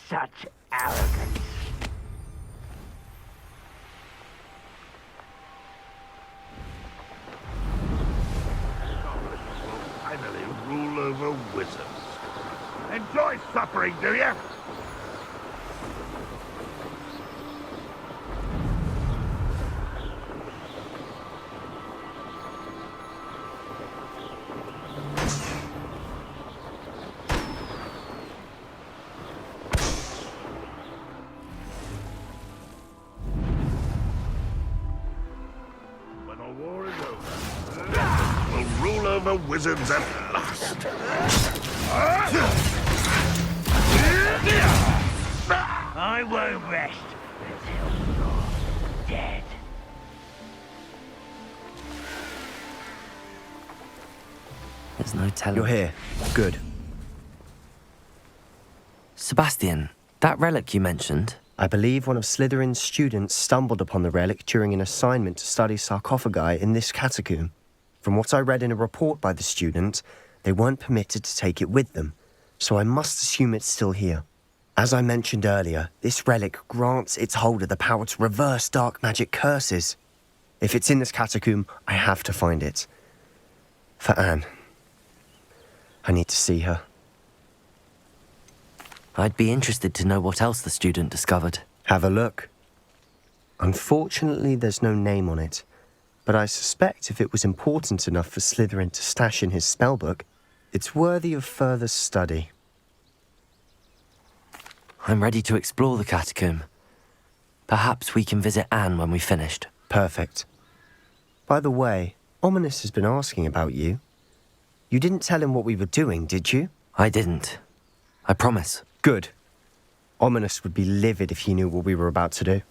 Such arrogance. Finally rule over wizards. Enjoy suffering, do you? When all war is over, we'll rule over wizards at last. I won't rest until you're dead. There's no telling. You're here. Good. Sebastian, that relic you mentioned. I believe one of Slytherin's students stumbled upon the relic during an assignment to study sarcophagi in this catacomb. From what I read in a report by the student, they weren't permitted to take it with them, so I must assume it's still here. As I mentioned earlier, this relic grants its holder the power to reverse dark magic curses. If it's in this catacomb, I have to find it. For Anne. I need to see her. I'd be interested to know what else the student discovered. Have a look. Unfortunately, there's no name on it, but I suspect if it was important enough for Slytherin to stash in his spellbook, it's worthy of further study. I'm ready to explore the catacomb. Perhaps we can visit Anne when we've finished. Perfect. By the way, Ominous has been asking about you. You didn't tell him what we were doing, did you? I didn't. I promise. Good. Ominous would be livid if he knew what we were about to do.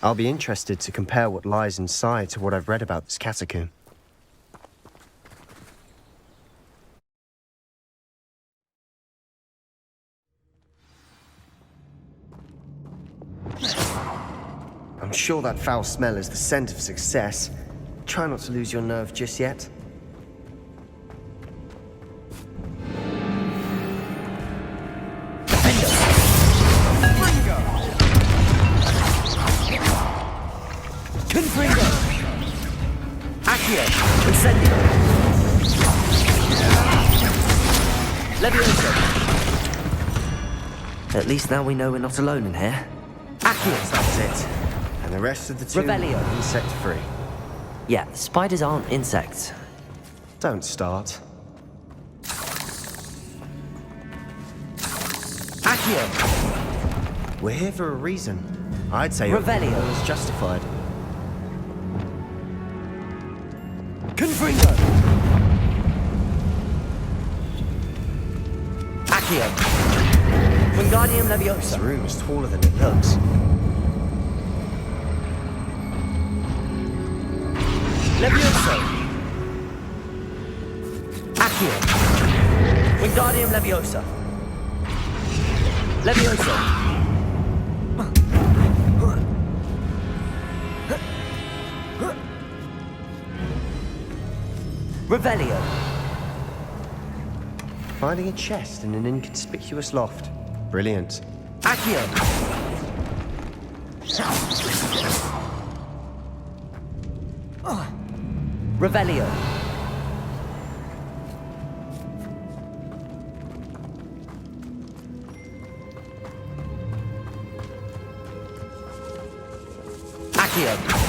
I'll be interested to compare what lies inside to what I've read about this catacomb. I'm sure that foul smell is the scent of success. Try not to lose your nerve just yet. At least now we know we're not alone in here. Accius, that's it. And the rest of the tomb Revelio. are insect-free. Yeah, spiders aren't insects. Don't start. Accio! We're here for a reason. I'd say Revelio. is justified. Confringo! Accio! Wingardium This Leviosa! room is taller than it looks. Leviosa! Accio! Wingardium Leviosa! Leviosa! Revelio! Finding a chest in an inconspicuous loft. Brilliant. Accio! Revelio! Accio!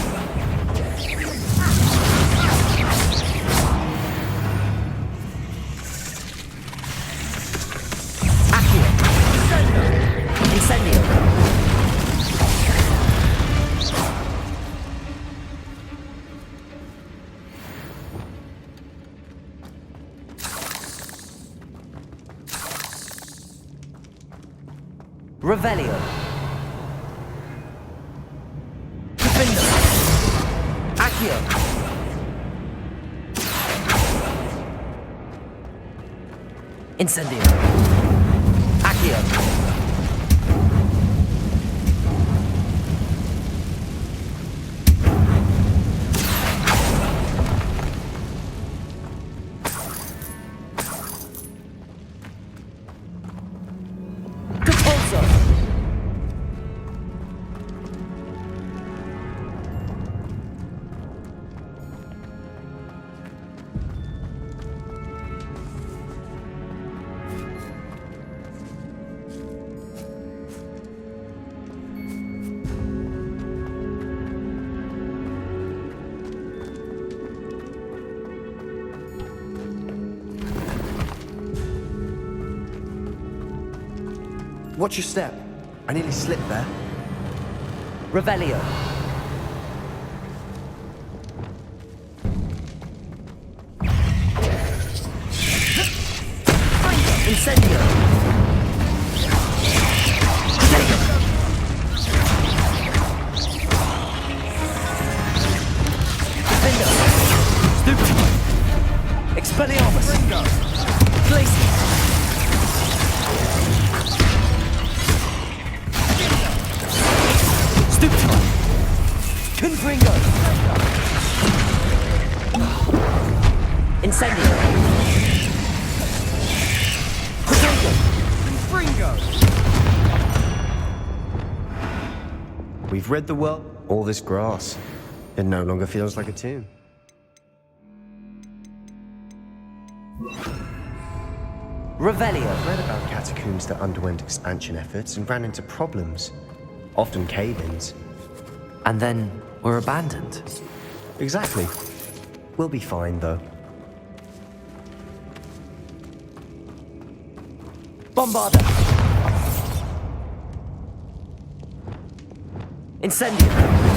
Revelio. Gryffindor. Accio. Incendio. Accio. Watch your step. I nearly slipped there. Revelio. Incendio. Gryffindor. Stupefy. Expelliarmus. Glacius. Stupefy. Confringo. Incendio. Confringo. We've rid the world. All this grass. It no longer feels like a tomb. Revelio. I've read about catacombs that underwent expansion efforts and ran into problems. Often cave-ins. And then were abandoned. Exactly. We'll be fine, though. Bombarda. Incendio.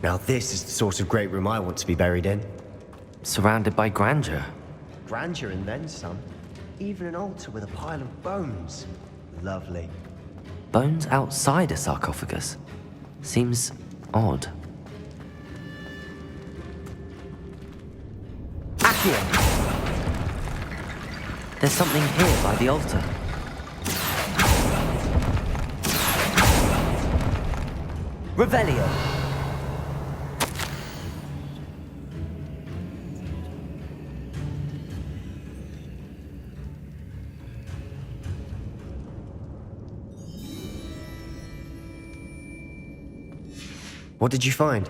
Now this is the sort of great room I want to be buried in. Surrounded by grandeur. Grandeur and then some. Even an altar with a pile of bones. Lovely. Bones outside a sarcophagus. Seems odd. Accio! There's something here by the altar. Revelio. What did you find?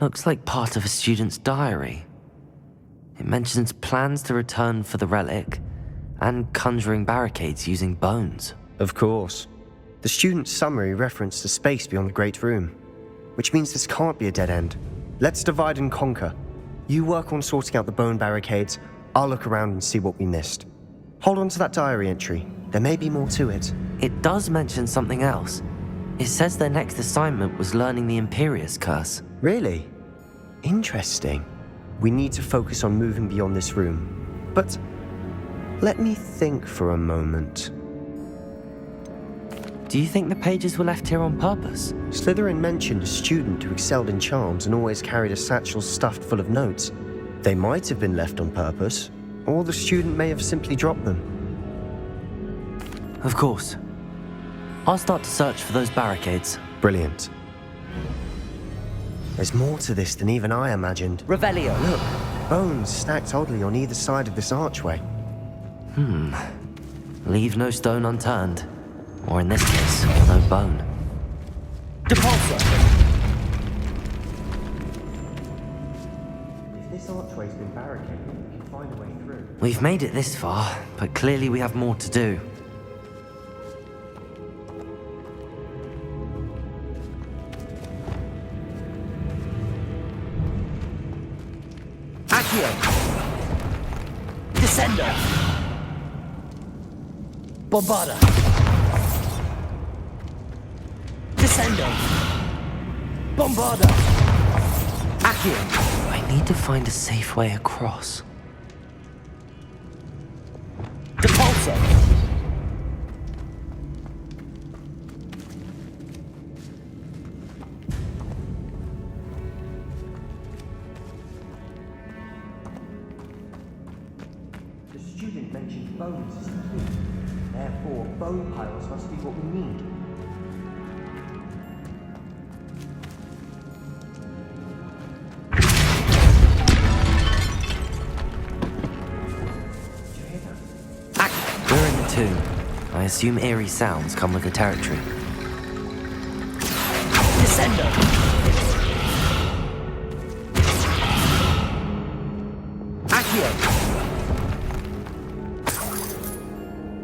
Looks like part of a student's diary. It mentions plans to return for the relic and conjuring barricades using bones. Of course. The student's summary referenced a space beyond the Great Room, which means this can't be a dead end. Let's divide and conquer. You work on sorting out the bone barricades, I'll look around and see what we missed. Hold on to that diary entry. There may be more to it. It does mention something else. It says their next assignment was learning the Imperius Curse. Really? Interesting. We need to focus on moving beyond this room. But let me think for a moment. Do you think the pages were left here on purpose? Slytherin mentioned a student who excelled in charms and always carried a satchel stuffed full of notes. They might have been left on purpose, or the student may have simply dropped them. Of course. I'll start to search for those barricades. Brilliant. There's more to this than even I imagined. Revelio. Look, bones stacked oddly on either side of this archway. Leave no stone unturned. Or in this case, no bone. Depulso! If this archway's been barricaded, we can find a way through. We've made it this far, but clearly we have more to do. Accio! Descendo! Bombarda! Descendo! Bombarda! Accio! I need to find a safe way across. Depulso! The student mentioned bones as the key. Therefore, bone piles must be what we need. We're in the tomb. I assume eerie sounds come with the territory. Descendo! Accio!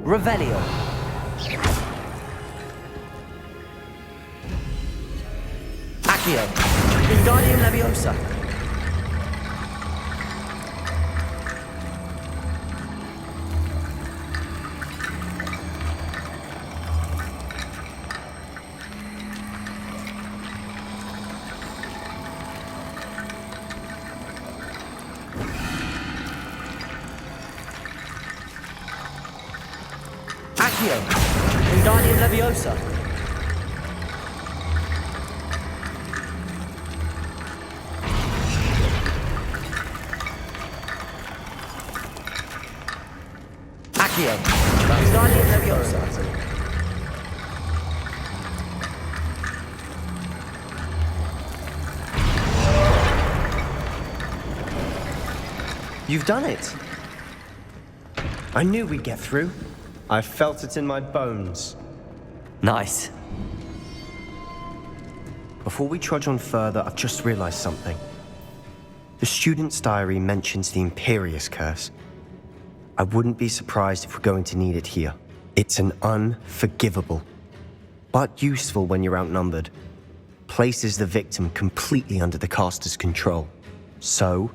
Revelio! Accio! Wingardium Leviosa! Accio! Wingardium Leviosa! Accio! Wingardium Leviosa! You've done it! I knew we'd get through. I felt it in my bones. Nice. Before we trudge on further, I've just realized something. The student's diary mentions the Imperious Curse. I wouldn't be surprised if we're going to need it here. It's an unforgivable, but useful when you're outnumbered. Places the victim completely under the caster's control. So,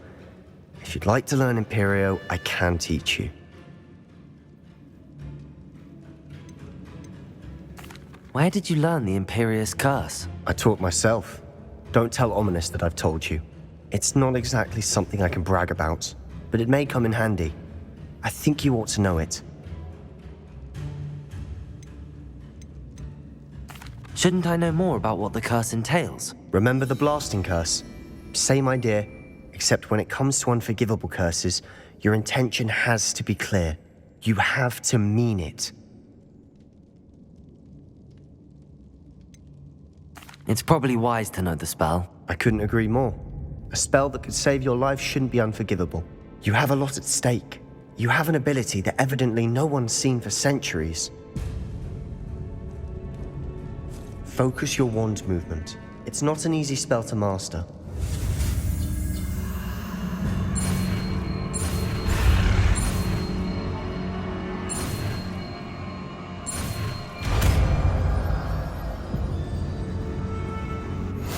if you'd like to learn Imperio, I can teach you. Where did you learn the Imperious Curse? I taught myself. Don't tell Ominous that I've told you. It's not exactly something I can brag about, but it may come in handy. I think you ought to know it. Shouldn't I know more about what the curse entails? Remember the blasting curse? Same idea, except when it comes to unforgivable curses, your intention has to be clear. You have to mean it. It's probably wise to know the spell. I couldn't agree more. A spell that could save your life shouldn't be unforgivable. You have a lot at stake. You have an ability that evidently no one's seen for centuries. Focus your wand movement. It's not an easy spell to master.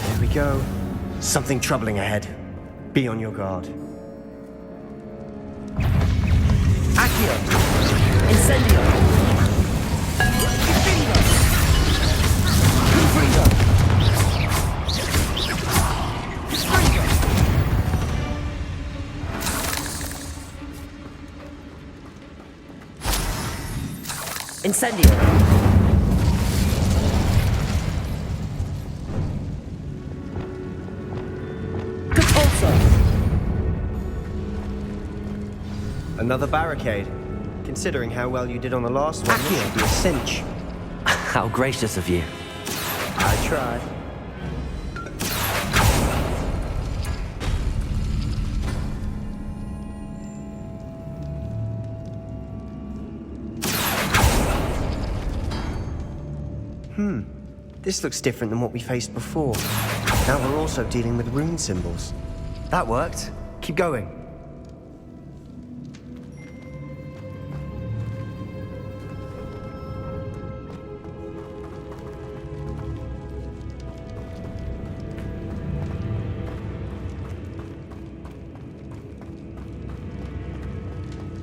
There we go. Something troubling ahead. Be on your guard. Accio! Incendio! Gryffindor! Gryffindor! Incendio! Another barricade. Considering how well you did on the last one, this should be a cinch. How gracious of you. I try. This looks different than what we faced before. Now we're also dealing with rune symbols. That worked. Keep going.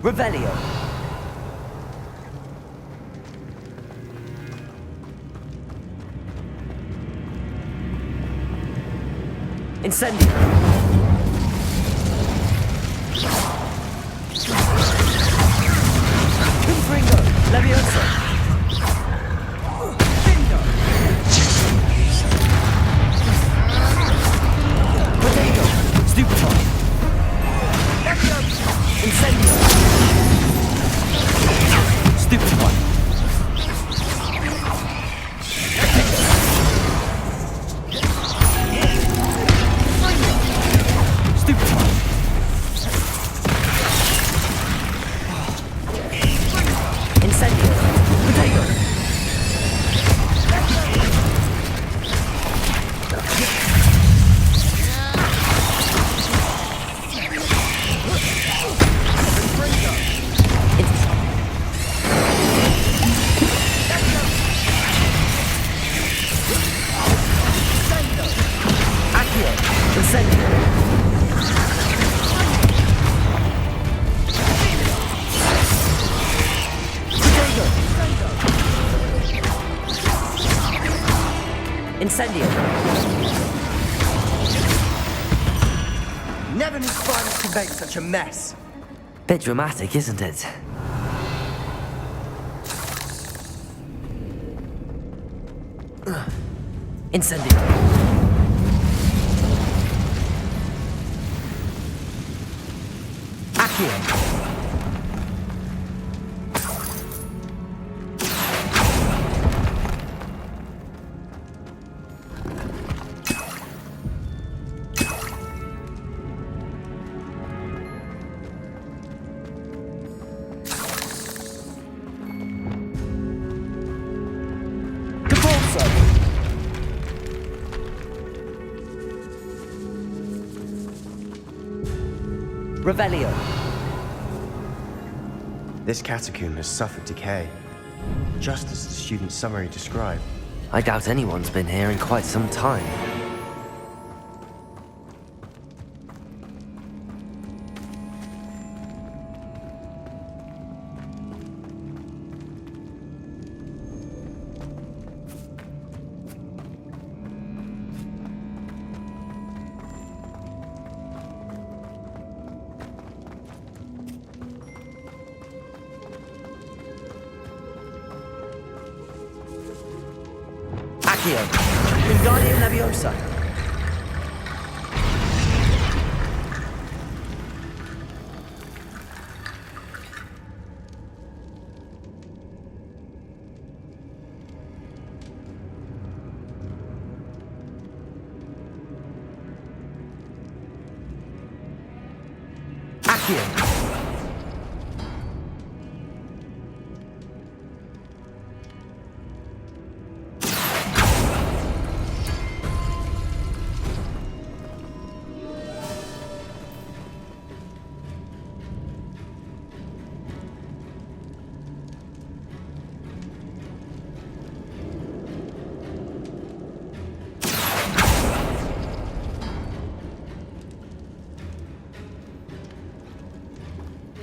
Revelio. Incendio. Confringo. Levioso. Findo. Potato. Stupefy. Incendio. Stupefy. Stupefy. Incendio. Potato. Accio. Incendio. Potato. Incendio. Never knew spiders could make such a mess. Bit dramatic, isn't it? Incendio. Accio. Caporso. Revelio. This catacomb has suffered decay, just as the student's summary described. I doubt anyone's been here in quite some time. Accio. Wingardium Leviosa. Accio.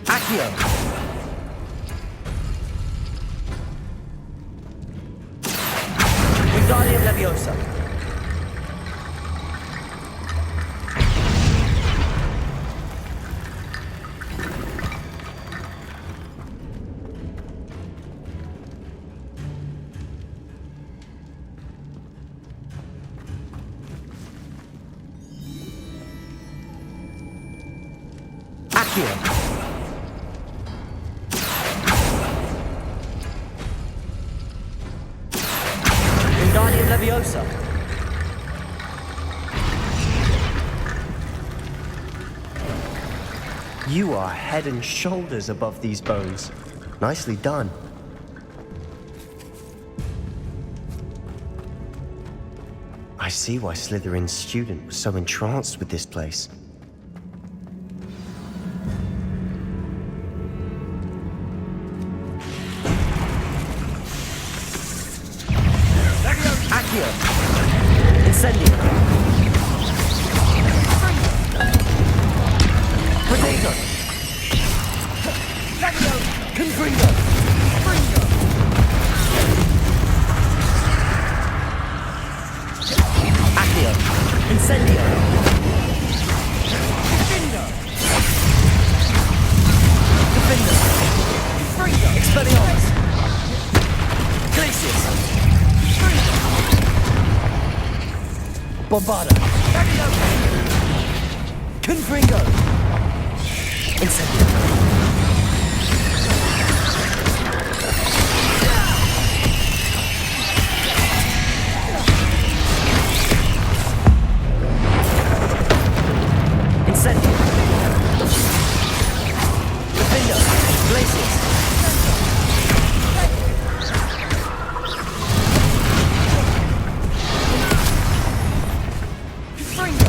Accio. Wingardium Leviosa. Accio. Wingardium Leviosa. You are head and shoulders above these bones. Nicely done. I see why Slytherin's student was so entranced with this place. Accio. Incendio. Potato. Bombarda. Confringo. Incendio. Incendio. Gryffindor. Glacius.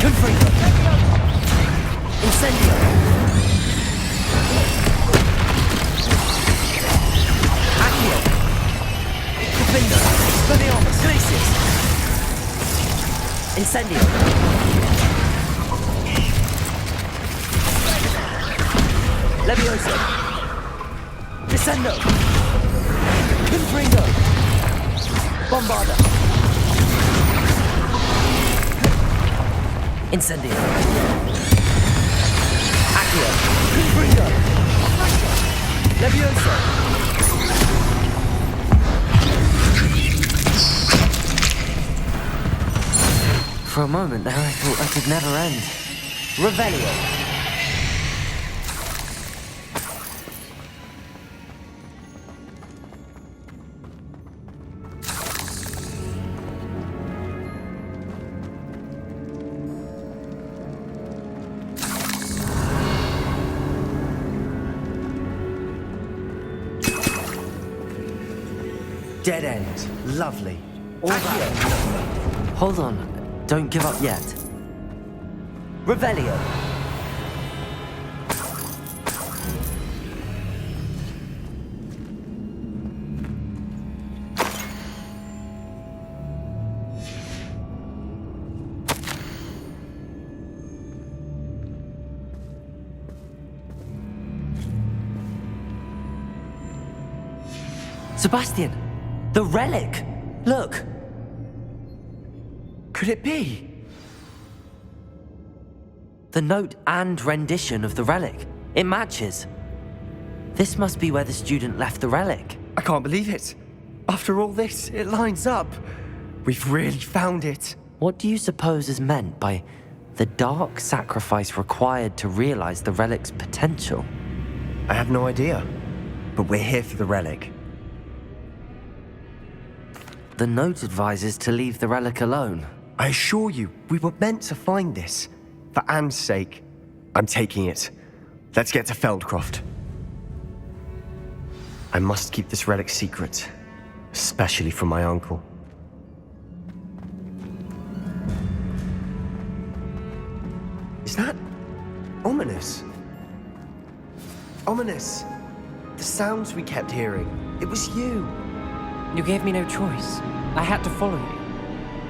Confringo. Incendio. Accio. Gryffindor. Leviosa. Glacius. Incendio. Leviosa. Descendo. Confringo. Bombarda. Incendio. Accio. Confringo. Leviosa. For a moment there, I thought that could never end. Revelio. Dead end. Lovely. All that. Hold on, don't give up yet. Revelio. Sebastian, the relic! Look! Could it be? The note and rendition of the relic. It matches. This must be where the student left the relic. I can't believe it. After all this, it lines up. We've really found it. What do you suppose is meant by the dark sacrifice required to realize the relic's potential? I have no idea. But we're here for the relic. The note advises to leave the relic alone. I assure you, we were meant to find this. For Anne's sake, I'm taking it. Let's get to Feldcroft. I must keep this relic secret, especially from my uncle. Is that ominous? Ominous. The sounds we kept hearing. It was you. You gave me no choice. I had to follow you.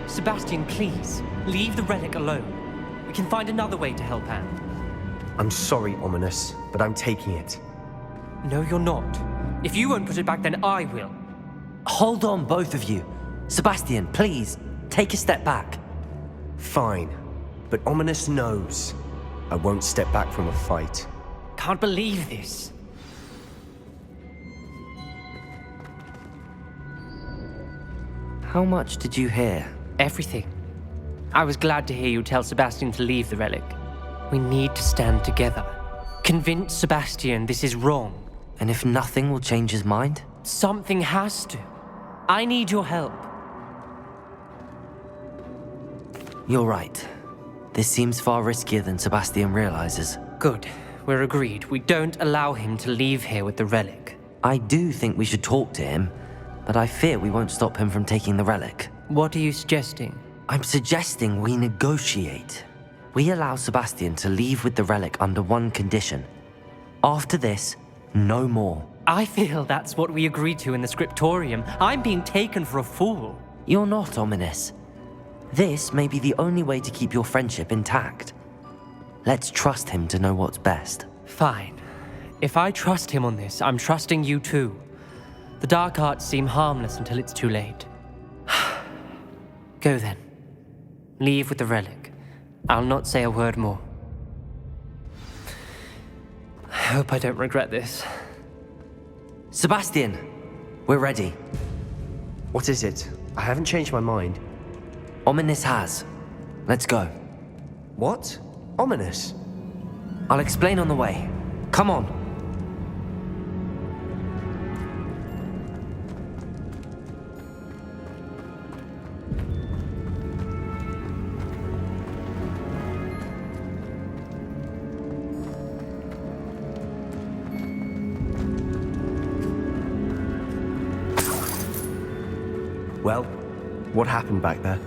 Sebastian, please, leave the relic alone. We can find another way to help Anne. I'm sorry, Ominous, but I'm taking it. No, you're not. If you won't put it back, then I will. Hold on, both of you. Sebastian, please, take a step back. Fine, but Ominous knows I won't step back from a fight. Can't believe this. How much did you hear? Everything. I was glad to hear you tell Sebastian to leave the relic. We need to stand together. Convince Sebastian this is wrong. And if nothing will change his mind? Something has to. I need your help. You're right. This seems far riskier than Sebastian realizes. Good. We're agreed. We don't allow him to leave here with the relic. I do think we should talk to him, but I fear we won't stop him from taking the relic. What are you suggesting? I'm suggesting we negotiate. We allow Sebastian to leave with the relic under one condition. After this, no more. I feel that's what we agreed to in the scriptorium. I'm being taken for a fool. You're not, Ominous. This may be the only way to keep your friendship intact. Let's trust him to know what's best. Fine. If I trust him on this, I'm trusting you too. The dark arts seem harmless until it's too late. Go then. Leave with the relic. I'll not say a word more. I hope I don't regret this. Sebastian, we're ready. What is it? I haven't changed my mind. Ominous has. Let's go. What? Ominous? I'll explain on the way. Come on. Well, what happened back there?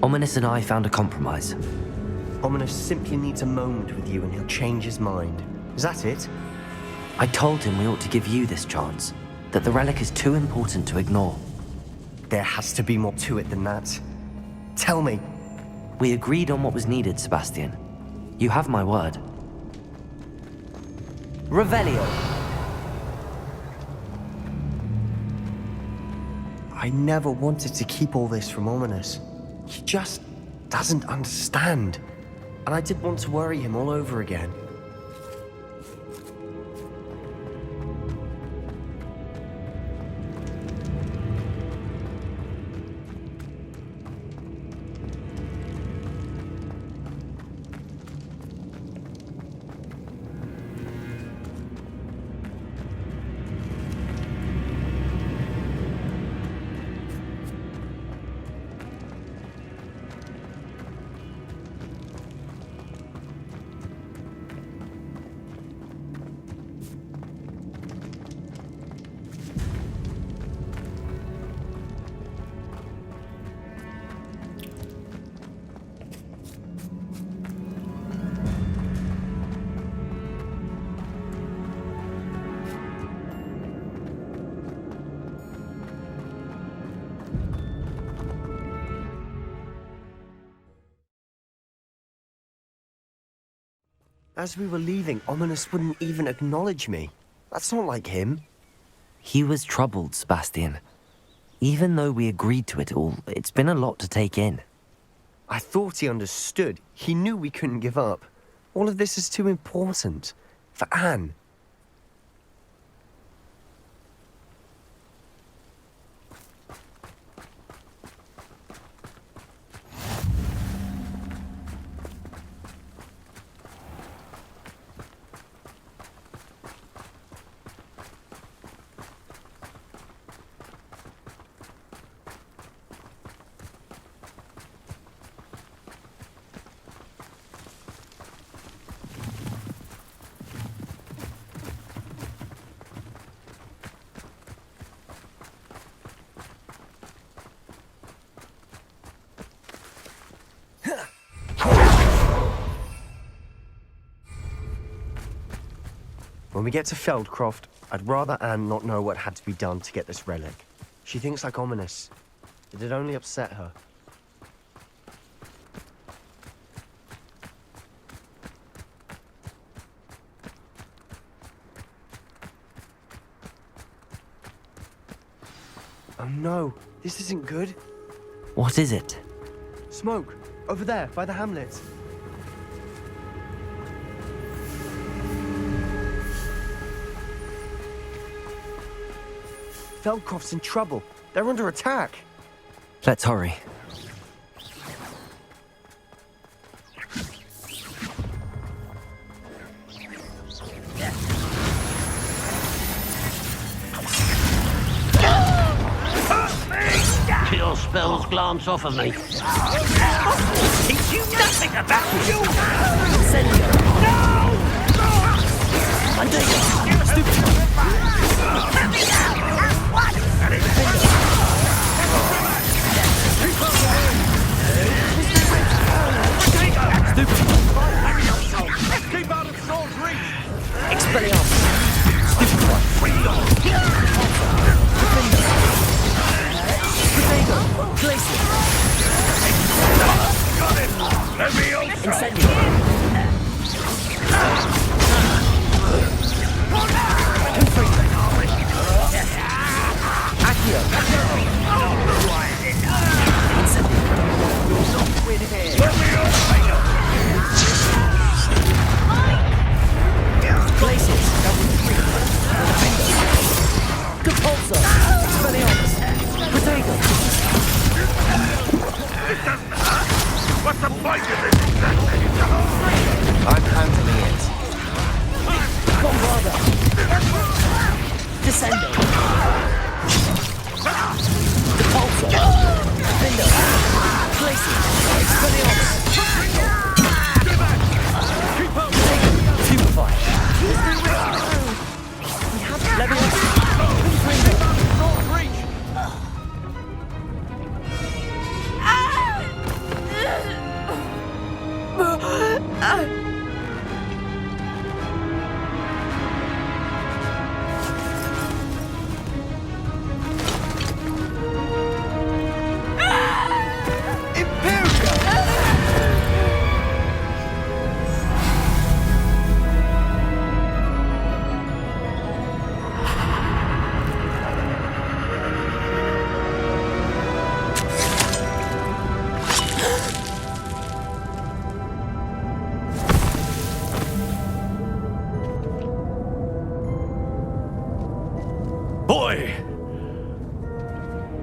Ominous and I found a compromise. Ominous simply needs a moment with you and he'll change his mind. Is that it? I told him we ought to give you this chance, that the relic is too important to ignore. There has to be more to it than that. Tell me. We agreed on what was needed, Sebastian. You have my word. Revelio. I never wanted to keep all this from Ominous. He just doesn't understand. And I didn't want to worry him all over again. As we were leaving, Ominous wouldn't even acknowledge me. That's not like him. He was troubled, Sebastian. Even though we agreed to it all, it's been a lot to take in. I thought he understood. He knew we couldn't give up. All of this is too important. For Anne. When we get to Feldcroft, I'd rather Anne not know what had to be done to get this relic. She thinks like Ominous. It'd only upset her. Oh no, this isn't good. What is it? Smoke, over there, by the hamlet. Feldcroft's in trouble. They're under attack. Let's hurry. Till spells glance off of me. Teach you nothing about you! Incendio. Mandego. Stupid. Keep out of Saul's reach! Expelliarmus. Stupid one. Gryffindor. Glacier. Got it! Let me open! Incendio. Incendio. Depulso. Gryffindor. Glacier. Expelliarmus. Purify. Leviosa. Boy!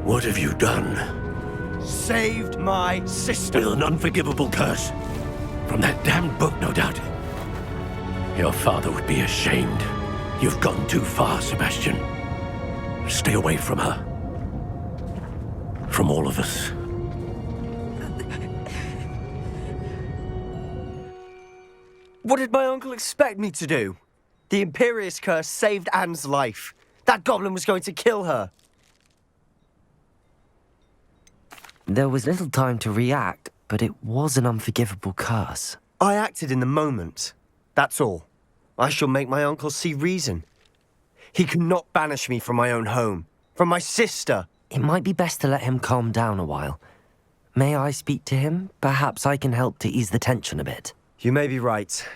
What have you done? Saved my sister. With an unforgivable curse. From that damned book, no doubt. Your father would be ashamed. You've gone too far, Sebastian. Stay away from her. From all of us. What did my uncle expect me to do? The Imperious Curse saved Anne's life. That goblin was going to kill her. There was little time to react, but it was an unforgivable curse. I acted in the moment. That's all. I shall make my uncle see reason. He cannot banish me from my own home, from my sister. It might be best to let him calm down a while. May I speak to him? Perhaps I can help to ease the tension a bit. You may be right.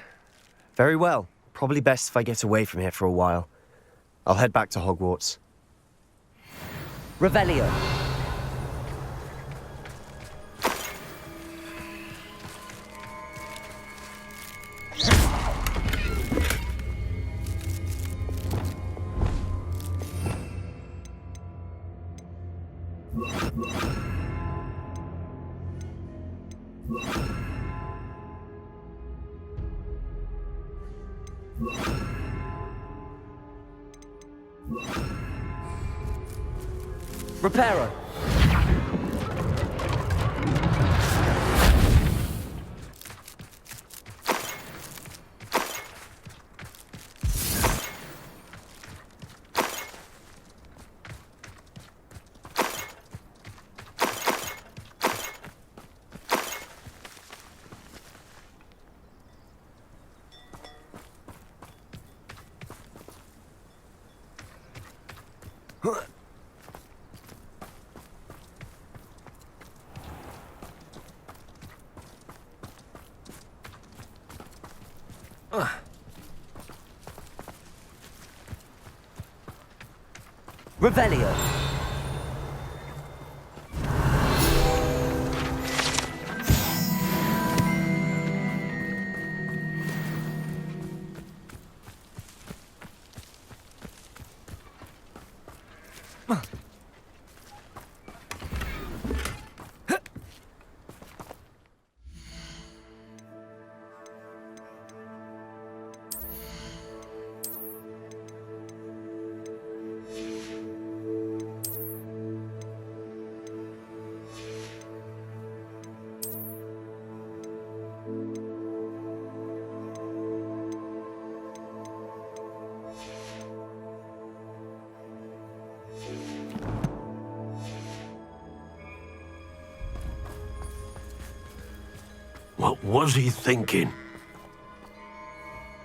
Very well. Probably best if I get away from here for a while. I'll head back to Hogwarts. Revelio. Reparo. Revelio. What was he thinking?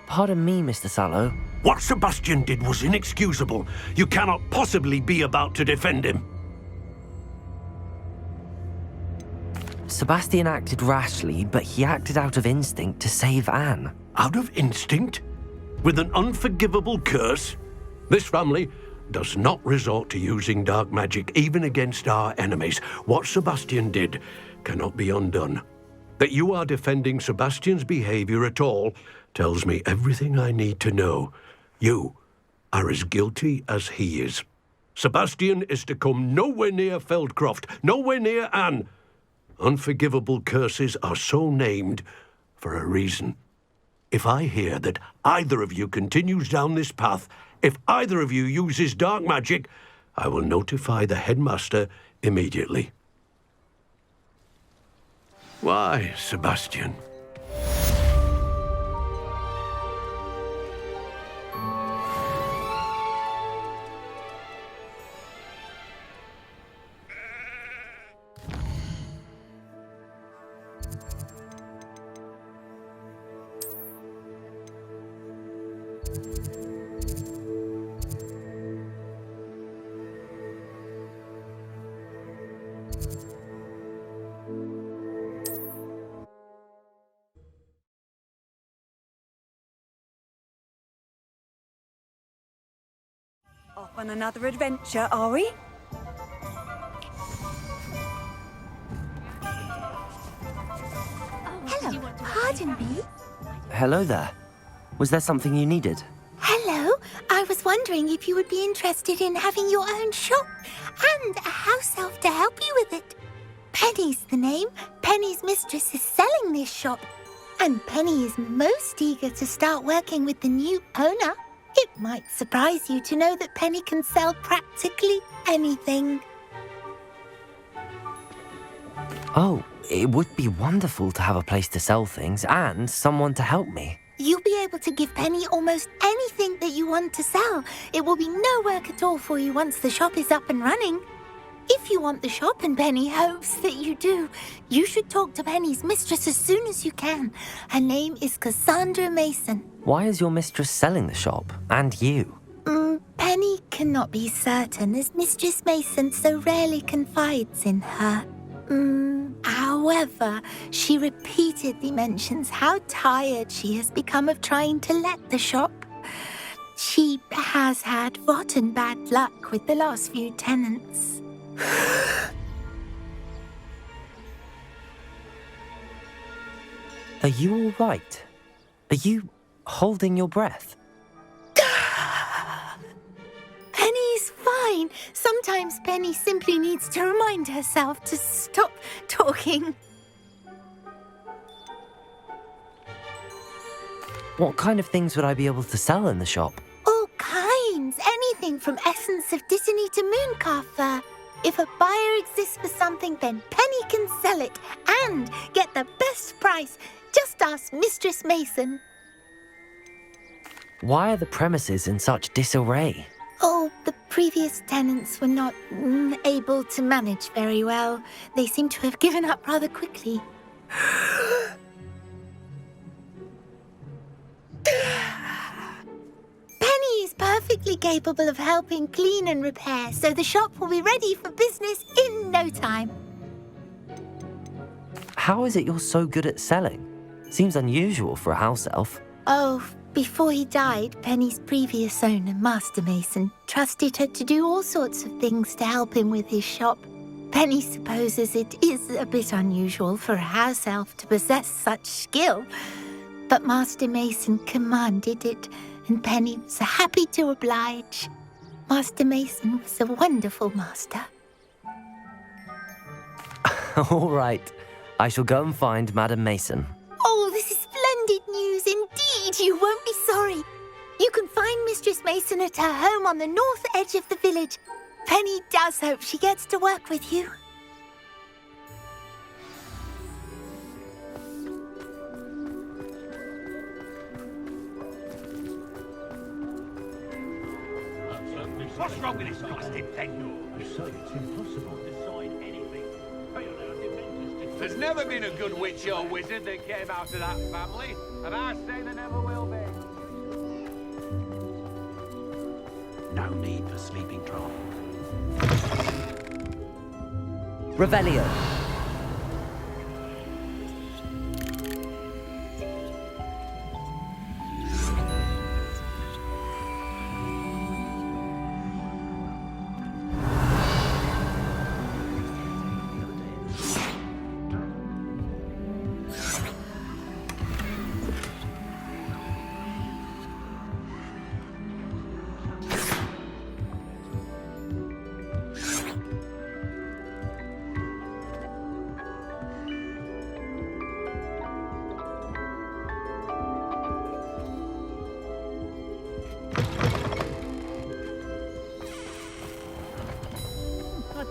Pardon me, Mr. Sallow. What Sebastian did was inexcusable. You cannot possibly be about to defend him. Sebastian acted rashly, but he acted out of instinct to save Anne. Out of instinct? With an unforgivable curse? This family does not resort to using dark magic even against our enemies. What Sebastian did cannot be undone. That you are defending Sebastian's behavior at all tells me everything I need to know. You are as guilty as he is. Sebastian is to come nowhere near Feldcroft, nowhere near Anne. Unforgivable curses are so named for a reason. If I hear that either of you continues down this path, If either of you uses dark magic, I will notify the headmaster immediately. Why, Sebastian? Off on another adventure, are we? Hello, pardon me. Hello there. Was there something you needed? Hello, I was wondering if you would be interested in having your own shop and a house elf to help you with it. Penny's the name. Penny's mistress is selling this shop, and Penny is most eager to start working with the new owner. It might surprise you to know that Penny can sell practically anything. Oh, it would be wonderful to have a place to sell things and someone to help me. You'll be able to give Penny almost anything that you want to sell. It will be no work at all for you once the shop is up and running. If you want the shop, and Penny hopes that you do, you should talk to Penny's mistress as soon as you can. Her name is Cassandra Mason. Why is your mistress selling the shop? And you? Penny cannot be certain, as Mistress Mason so rarely confides in her. However, she repeatedly mentions how tired she has become of trying to let the shop. She has had rotten bad luck with the last few tenants. Are you all right? Are you holding your breath? Penny's fine. Sometimes Penny simply needs to remind herself to stop talking. What kind of things would I be able to sell in the shop? All kinds. Anything from essence of Disney to mooncalf fur. If a buyer exists for something, then Penny can sell it and get the best price. Just ask Mistress Mason. Why are the premises in such disarray? Oh, the previous tenants were not able to manage very well. They seem to have given up rather quickly. Penny is perfectly capable of helping clean and repair, so the shop will be ready for business in no time. How is it you're so good at selling? Seems unusual for a house elf. Oh, before he died, Penny's previous owner, Master Mason, trusted her to do all sorts of things to help him with his shop. Penny supposes it is a bit unusual for a house elf to possess such skill, but Master Mason commanded it, and Penny was happy to oblige. Master Mason was a wonderful master. All right. I shall go and find Madam Mason. Oh, this is splendid news indeed. You won't be sorry. You can find Mistress Mason at her home on the north edge of the village. Penny does hope she gets to work with you. What's wrong with this blasted thing? So it's impossible. Decide anything. There's never been a good witch or wizard that came out of that family, and I say there never will be. No need for sleeping draught. Revelio.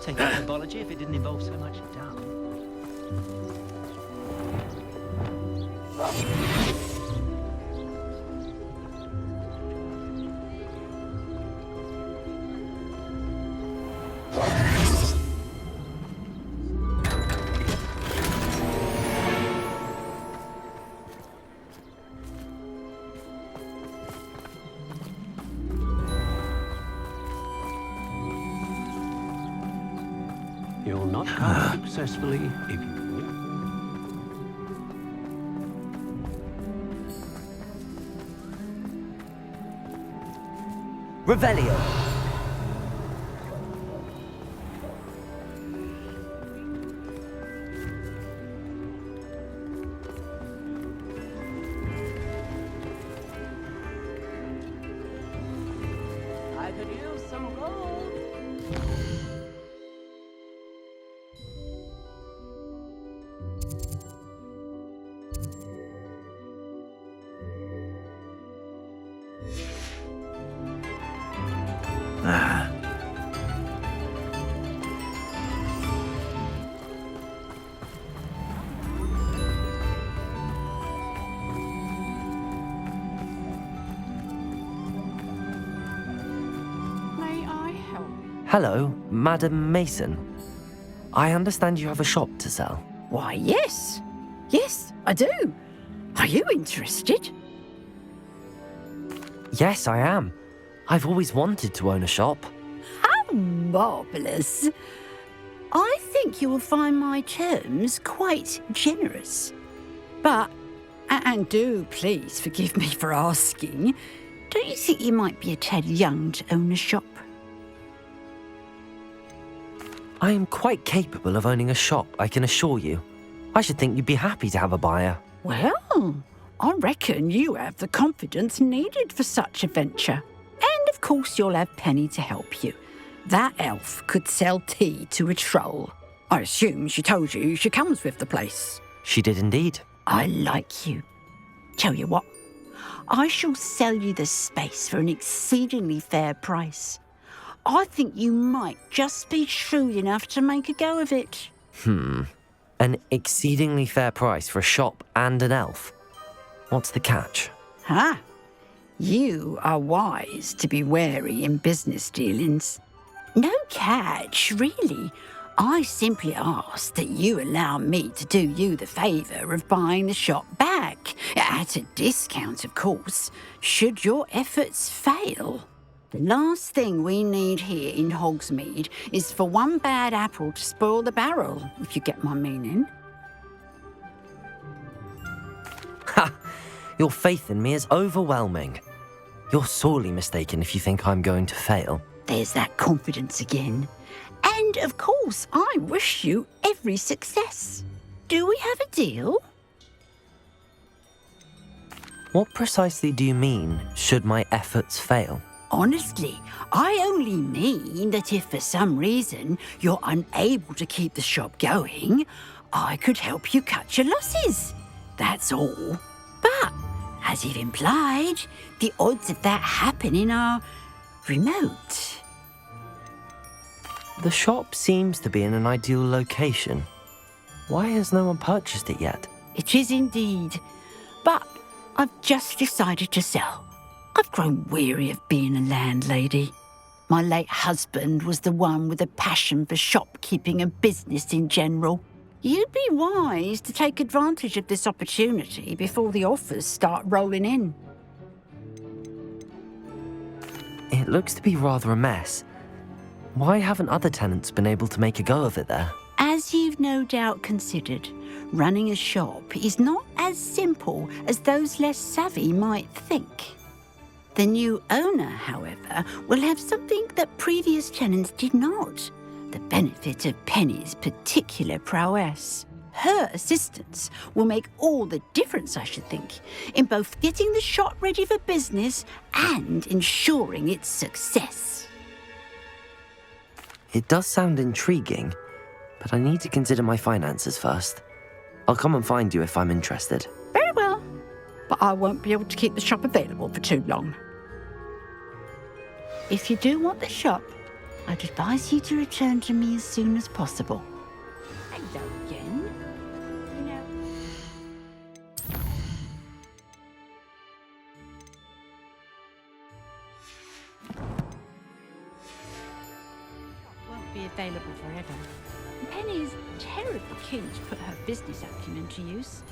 take herbology if it didn't involve so much dung. You'll not come successfully if you... Revelio. I could use some gold. May I help? Hello, Madam Mason. I understand you have a shop to sell. Why, yes. Yes, I do. Are you interested? Yes, I am. I've always wanted to own a shop. How marvellous. I think you will find my terms quite generous. But, and do please forgive me for asking, don't you think you might be a tad young to own a shop? I am quite capable of owning a shop, I can assure you. I should think you'd be happy to have a buyer. Well, I reckon you have the confidence needed for such a venture. And of course you'll have Penny to help you. That elf could sell tea to a troll. I assume she told you she comes with the place. She did indeed. I like you. Tell you what, I shall sell you the space for an exceedingly fair price. I think you might just be shrewd enough to make a go of it. An exceedingly fair price for a shop and an elf. What's the catch? Huh? You are wise to be wary in business dealings. No catch, really. I simply ask that you allow me to do you the favour of buying the shop back, at a discount, of course, should your efforts fail. The last thing we need here in Hogsmeade is for one bad apple to spoil the barrel, if you get my meaning. Ha! Your faith in me is overwhelming. You're sorely mistaken if you think I'm going to fail. There's that confidence again. And, of course, I wish you every success. Do we have a deal? What precisely do you mean, should my efforts fail? Honestly, I only mean that if for some reason you're unable to keep the shop going, I could help you cut your losses. That's all. But, as you've implied, the odds of that happening are remote. The shop seems to be in an ideal location. Why has no one purchased it yet? It is indeed. But I've just decided to sell. I've grown weary of being a landlady. My late husband was the one with a passion for shopkeeping and business in general. You'd be wise to take advantage of this opportunity before the offers start rolling in. It looks to be rather a mess. Why haven't other tenants been able to make a go of it there? As you've no doubt considered, running a shop is not as simple as those less savvy might think. The new owner, however, will have something that previous tenants did not. The benefit of Penny's particular prowess. Her assistance will make all the difference, I should think, in both getting the shop ready for business and ensuring its success. It does sound intriguing, but I need to consider my finances first. I'll come and find you if I'm interested. Very well, but I won't be able to keep the shop available for too long. If you do want the shop, I'd advise you to return to me as soon as possible. Hello again. You know... won't be available forever. Penny is terribly keen to put her business acumen to use.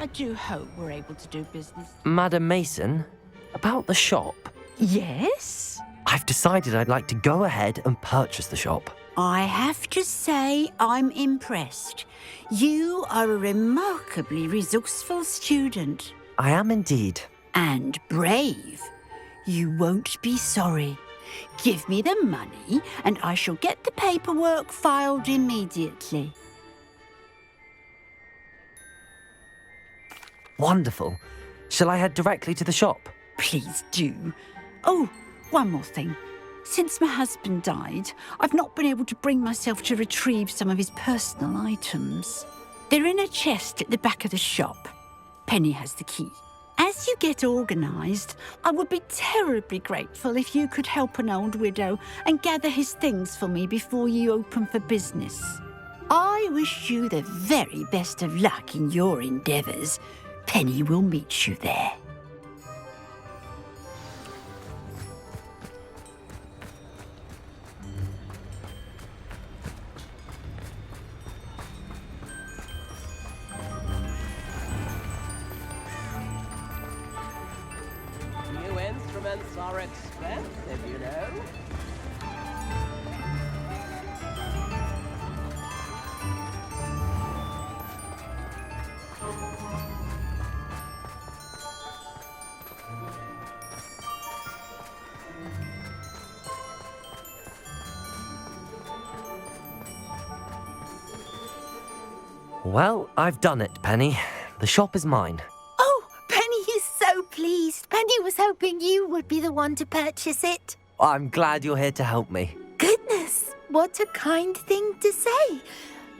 I do hope we're able to do business. Madam Mason, about the shop. Yes? I've decided I'd like to go ahead and purchase the shop. I have to say I'm impressed. You are a remarkably resourceful student. I am indeed. And brave. You won't be sorry. Give me the money and I shall get the paperwork filed immediately. Wonderful. Shall I head directly to the shop? Please do. Oh, one more thing. Since my husband died, I've not been able to bring myself to retrieve some of his personal items. They're in a chest at the back of the shop. Penny has the key. As you get organised, I would be terribly grateful if you could help an old widow and gather his things for me before you open for business. I wish you the very best of luck in your endeavours. Penny will meet you there. New instruments are expensive, you know. Well, I've done it, Penny. The shop is mine. Oh, Penny is so pleased. Penny was hoping you would be the one to purchase it. I'm glad you're here to help me. Goodness, what a kind thing to say.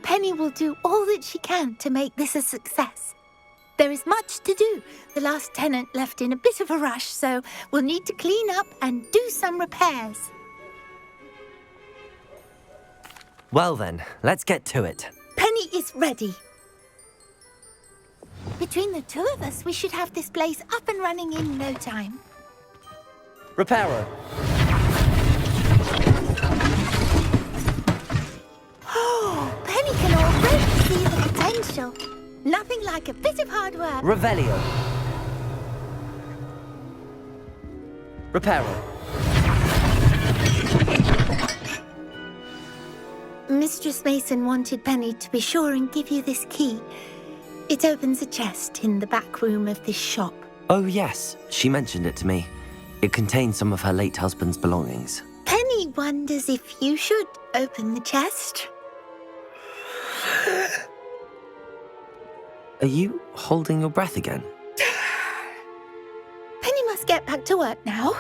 Penny will do all that she can to make this a success. There is much to do. The last tenant left in a bit of a rush, so we'll need to clean up and do some repairs. Well then, let's get to it. Penny is ready. Between the two of us, we should have this place up and running in no time. Repairer. Oh, Penny can already see the potential. Nothing like a bit of hard work. Revelio. Repairer. Mistress Mason wanted Penny to be sure and give you this key. It opens a chest in the back room of this shop. Oh yes, she mentioned it to me. It contains some of her late husband's belongings. Penny wonders if you should open the chest. Are you holding your breath again? Penny must get back to work now.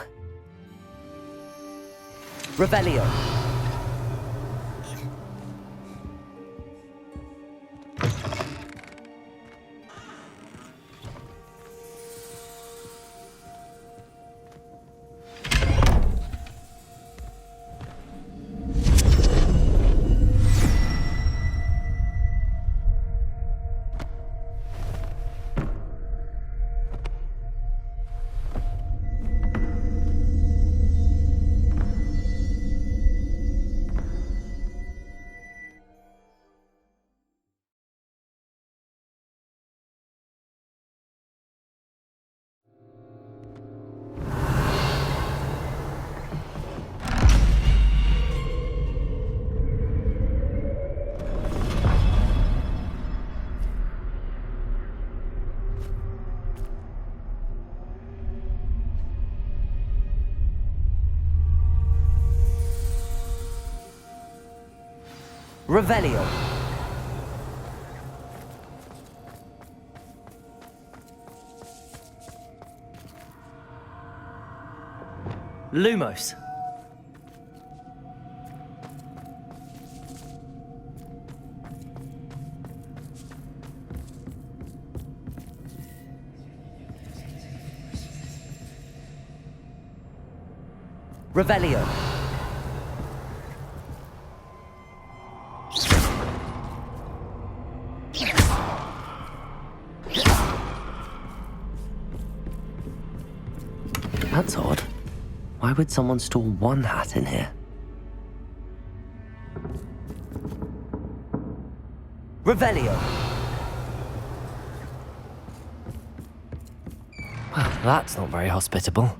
Revelio. Revelio. Lumos. Revelio. That's odd. Why would someone store one hat in here? Revelio. Well, that's not very hospitable.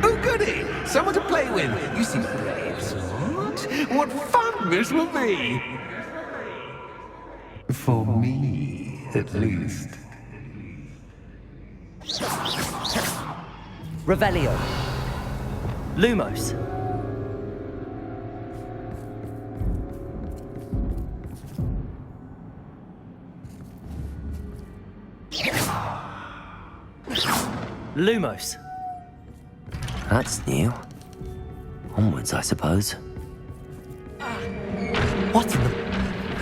Oh, goody! Someone to play with. You seem a brave sort. What fun this will be! For me, at least. Revelio. Lumos. Lumos. That's new. Onwards, I suppose. What in the...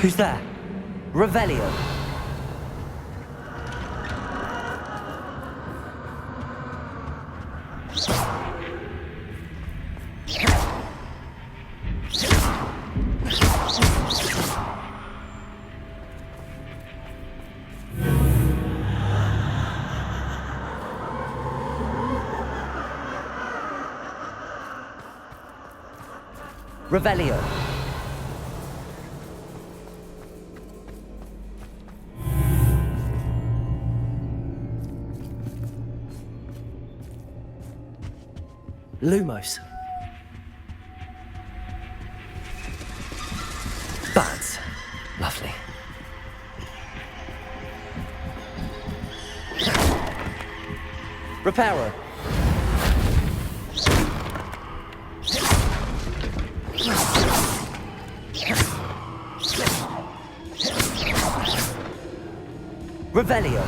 Who's there? Revelio. Revelio. Lumos. Bats. Lovely. Reparo. Revelio.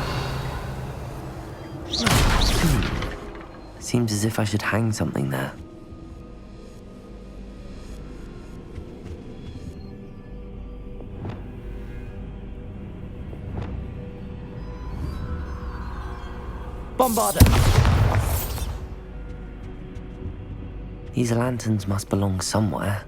Seems as if I should hang something there. Bombarda. These lanterns must belong somewhere.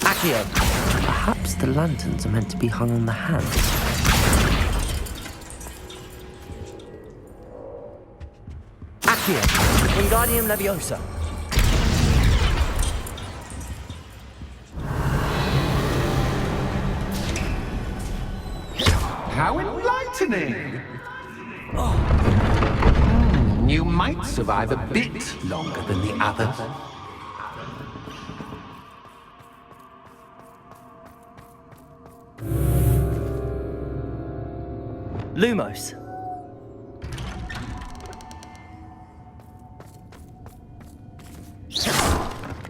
Accio. Perhaps the lanterns are meant to be hung on the hand. Accio. Wingardium Leviosa. How enlightening! You might survive a bit longer than the others. Lumos.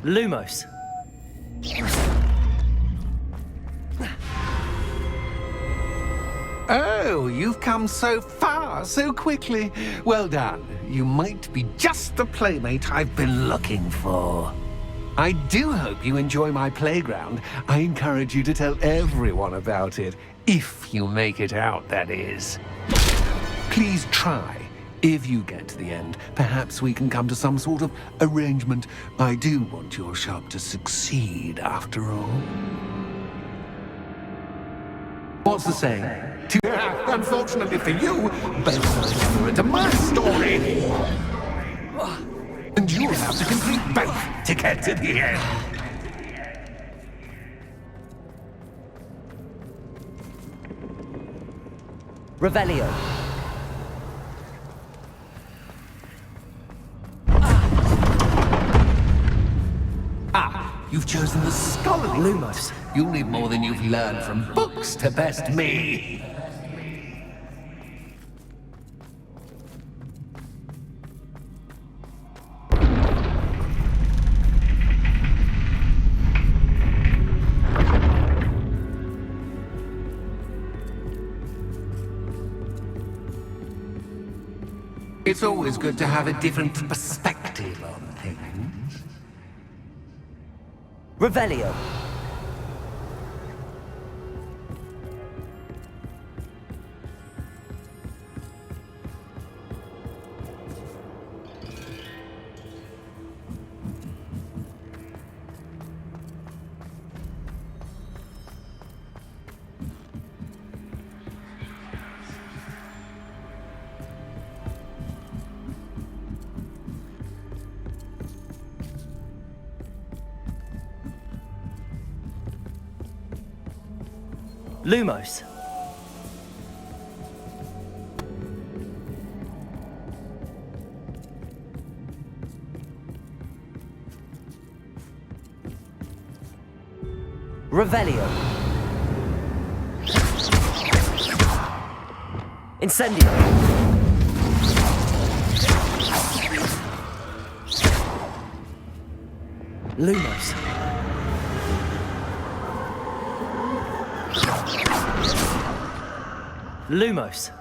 Lumos. Oh, you've come so far, so quickly. Well done. You might be just the playmate I've been looking for. I do hope you enjoy my playground. I encourage you to tell everyone about it. If you make it out, that is. Please try. If you get to the end, perhaps we can come to some sort of arrangement. I do want your shop to succeed, after all. What's the saying? Unfortunately for you, both sides are into my story. And you'll have to complete both to get to the end. Revelio. You've chosen the scholarly Lumos. You'll need more than you've learned from books to best me. It's always good to have a different perspective on things. Revelio. Lumos. Revelio. Incendio. Lumos. Lumos.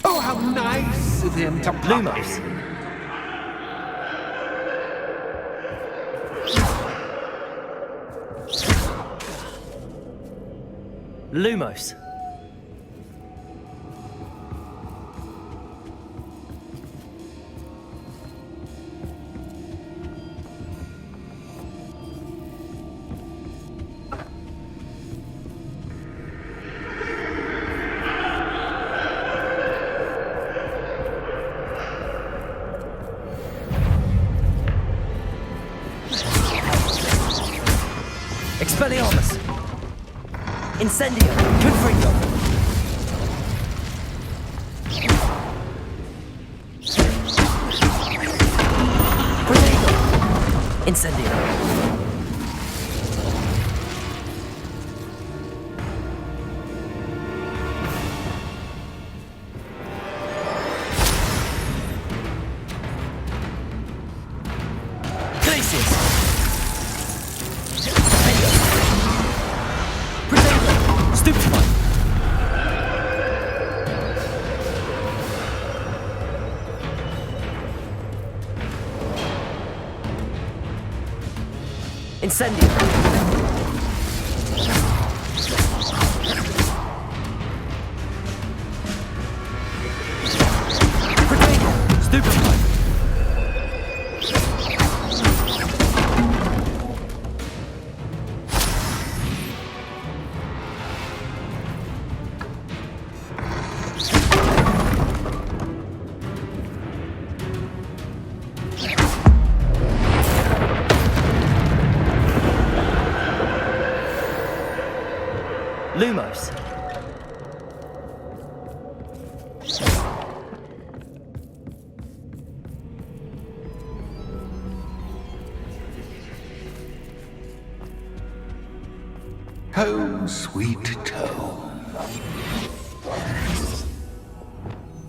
Oh, how nice of him to Lumos. Lumos. Expelliarmus. Incendio. Confringo. Grenado. Incendio. Glacius. Stupefy. Incendio. Grenade. Stupefy. Lumos. Home, sweet home.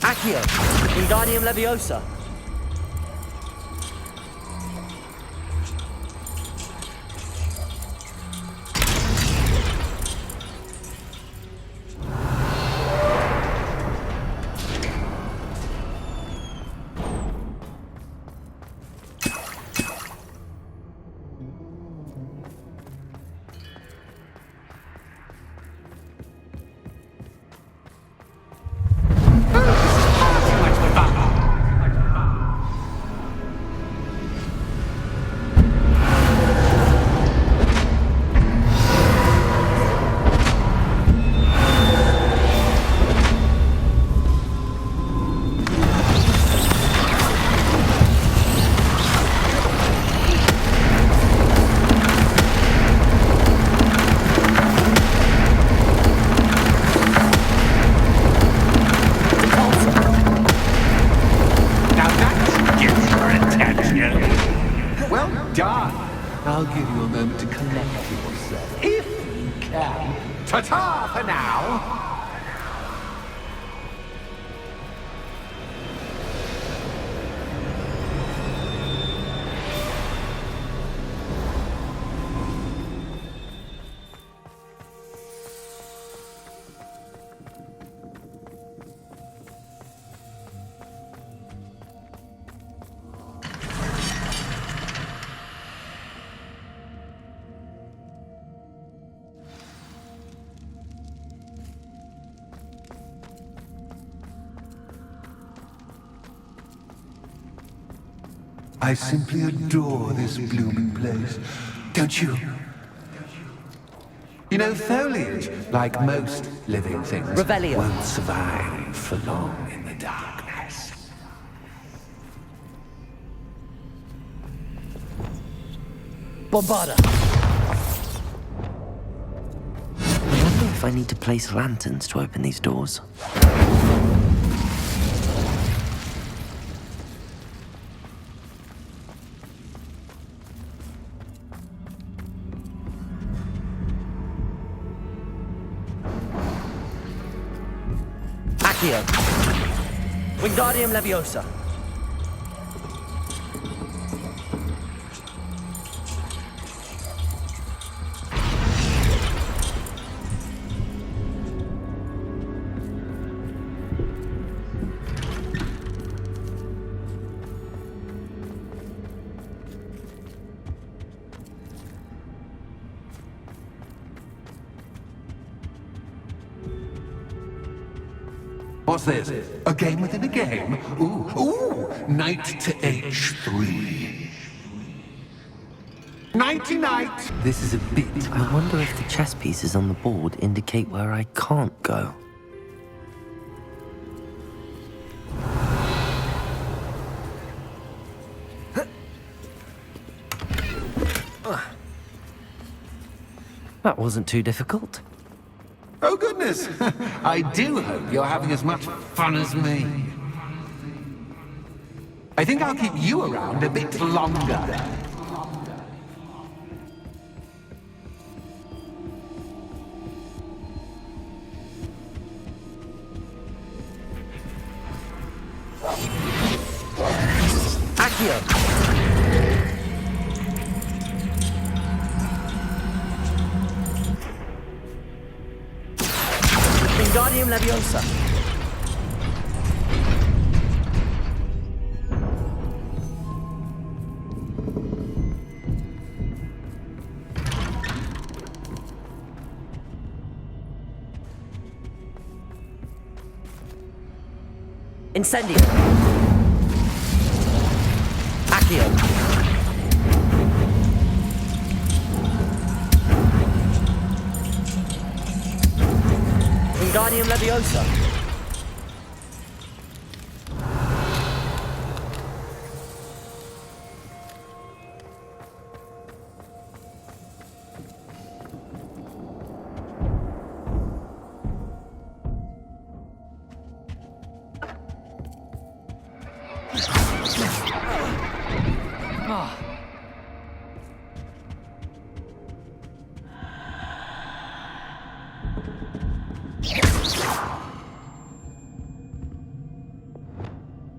Accio. Wingardium Leviosa. I'll give you a moment to collect yourself, if you can. Ta-ta for now! I simply adore this blooming place. Don't you? You know, foliage, like most living things, Revelio. won't survive for long in the darkness. Bombarda. I wonder if I need to place lanterns to open these doors. Accio. Wingardium Leviosa. What's this? A game within a game? Ooh, knight to h3. Nighty night! This is a bit... I wonder if the chess pieces on the board indicate where I can't go. That wasn't too difficult. Oh, goodness! I do hope you're having as much fun as me. I think I'll keep you around a bit longer. Accio. Wingardium Leviosa. Incendio. Accio. Wingardium Leviosa.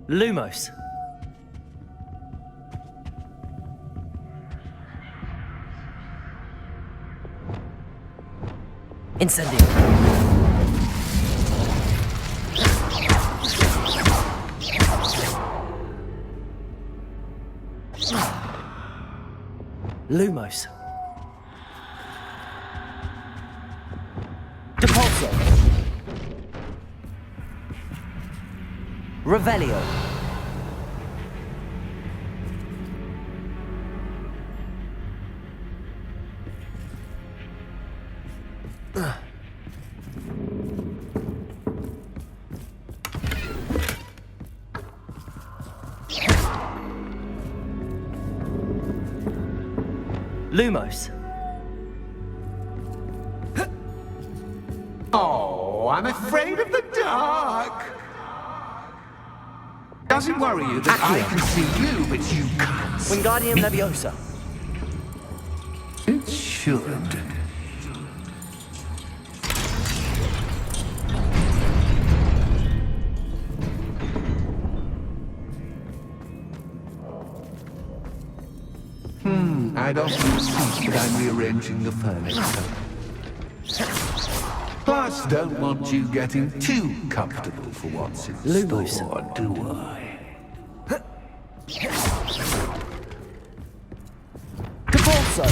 Lumos. Incendio. Lumos. Depulso. Revelio. Lumos. Oh, I'm afraid of the dark. Does it worry you that I can see you, but you can't see Wingardium me? Leviosa. It should. I'd often speak, but I'm rearranging the furniture. Plus, don't want you getting too comfortable for what's in store, do I? Depulso.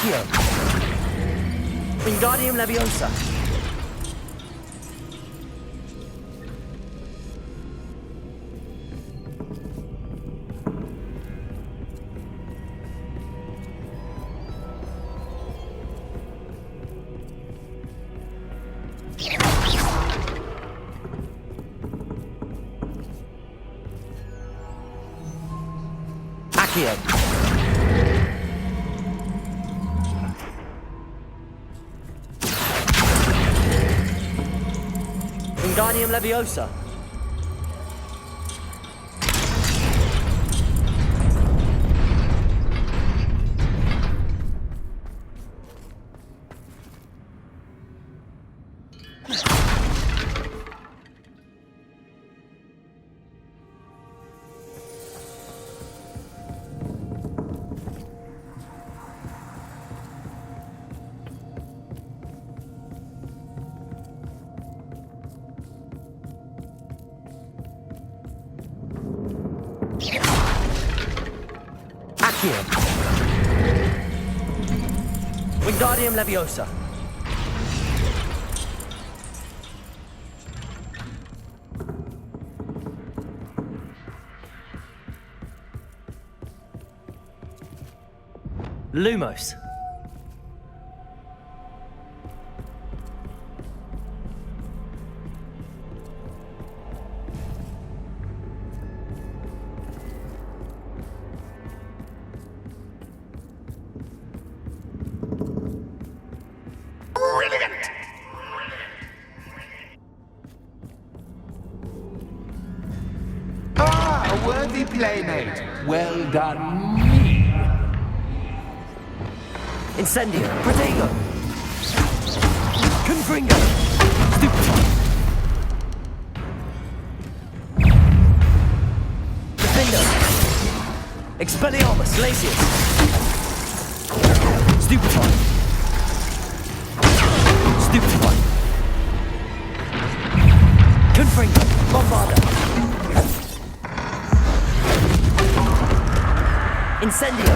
Accio. Wingardium Leviosa. Accio. Wingardium Leviosa. Accio. Wingardium Leviosa. Lumos. Ah, a worthy playmate. Well done, me. Incendio. Protego. Confringo. Stupefy. Defender. Expelliarmus. Lasius. Stupefy. Stupefy. Confringo. Bombarda. Incendio.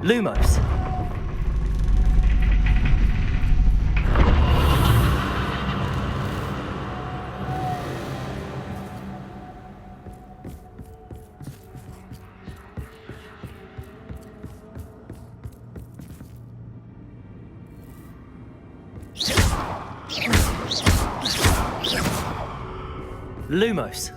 Lumos. Lumos.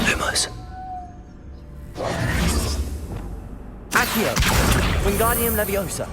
Lumos. Accio. Wingardium Leviosa.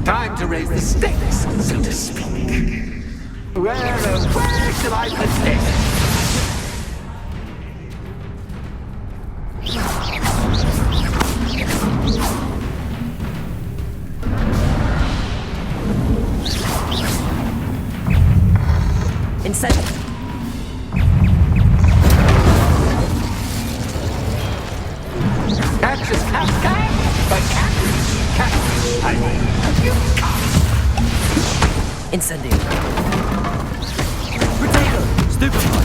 Time to raise the stakes, so to speak. Where shall I put this? Incendio. That's just cascade, but catch, I will. Incendio. Protego. Stupefy.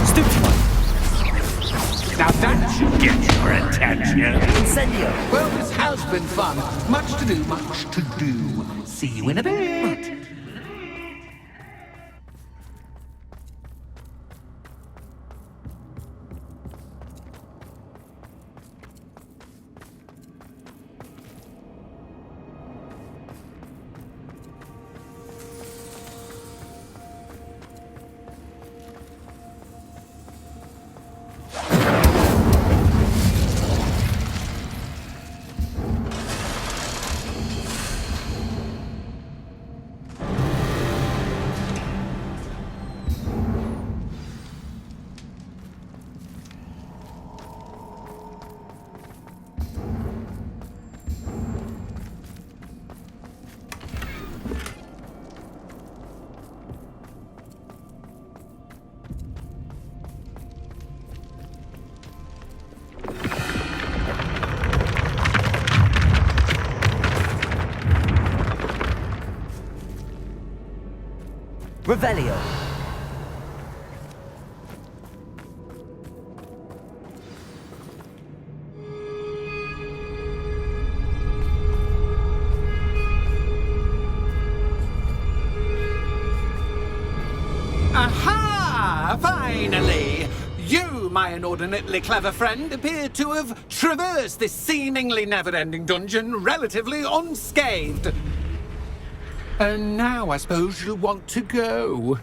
Stupefy. Now that should get your attention. Incendio. Well, this has been fun. Much to do, much to do. See you in a bit. Revelio. Aha! Finally! You, my inordinately clever friend, appear to have traversed this seemingly never-ending dungeon relatively unscathed. And now I suppose you'll want to go.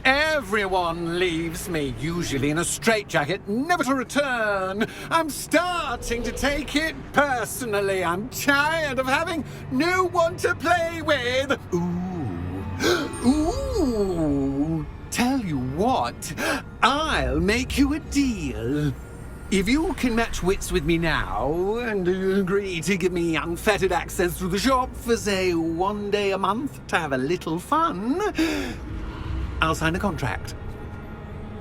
Everyone leaves me, usually in a straitjacket, never to return. I'm starting to take it personally. I'm tired of having no one to play with. Ooh. Tell you what, I'll make you a deal. If you can match wits with me now, and agree to give me unfettered access to the shop for, say, 1 day a month to have a little fun, I'll sign a contract.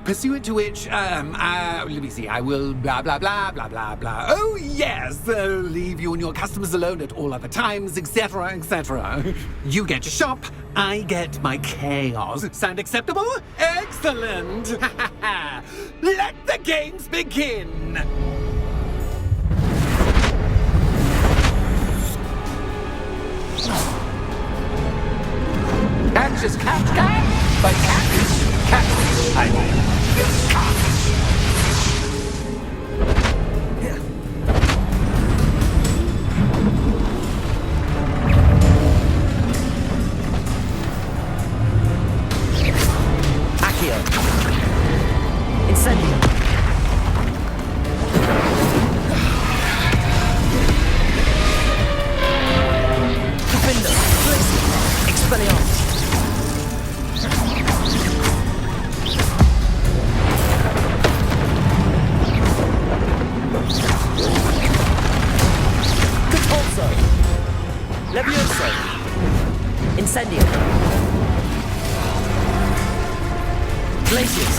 Pursuant to which, let me see, I will blah, blah, blah, blah, blah, blah. Oh, yes, leave you and your customers alone at all other times, etc., etc. You get your shop, I get my chaos. Sound acceptable? Excellent! Let the games begin! Catch cat, but catch, I mean. Accio. Incendio. Gryffindor. Expelliarmus. Levioso. Incendio. Glaciers.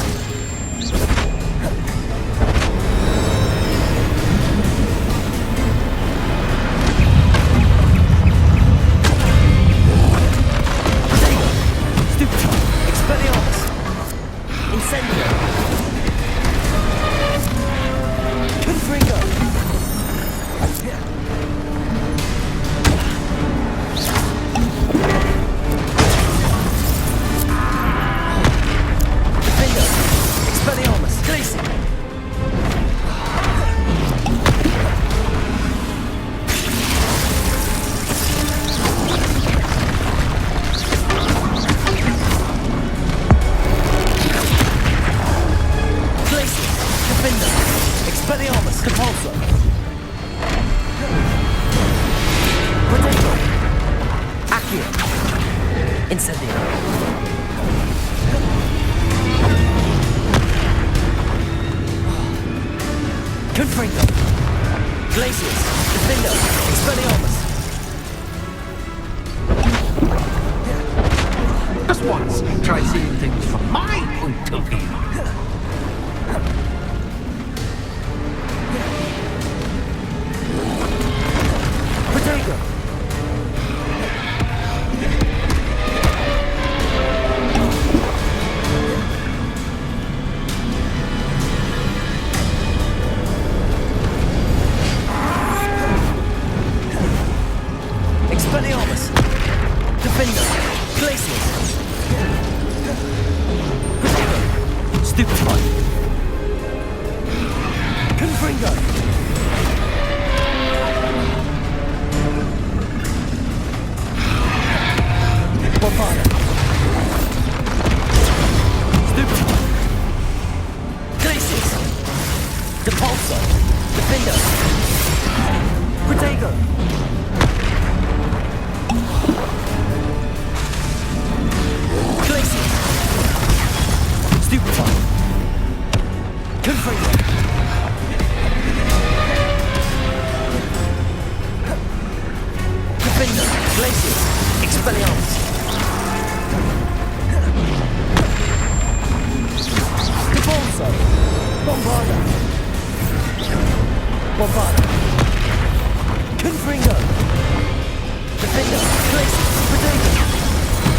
Protego. Stupefy. Expelliarmus. Incendio. Confringo. Expelliarmus, Compulso. Protego. Accio. Incendio. Confringo. Glaciers. Gryffindor. Expelliarmus. Just once, try seeing things from my point of view. Protego. Stupefy. Confringo. Bombada. Stupefy. Glacius. Depulso. Defender. Protego. Glacius. Stupefy. Confringo. Defender. Glacius. Expelliarmus. Depulso. Bombarda. Bombarda. Confringo. Defender. Glacius. Protego.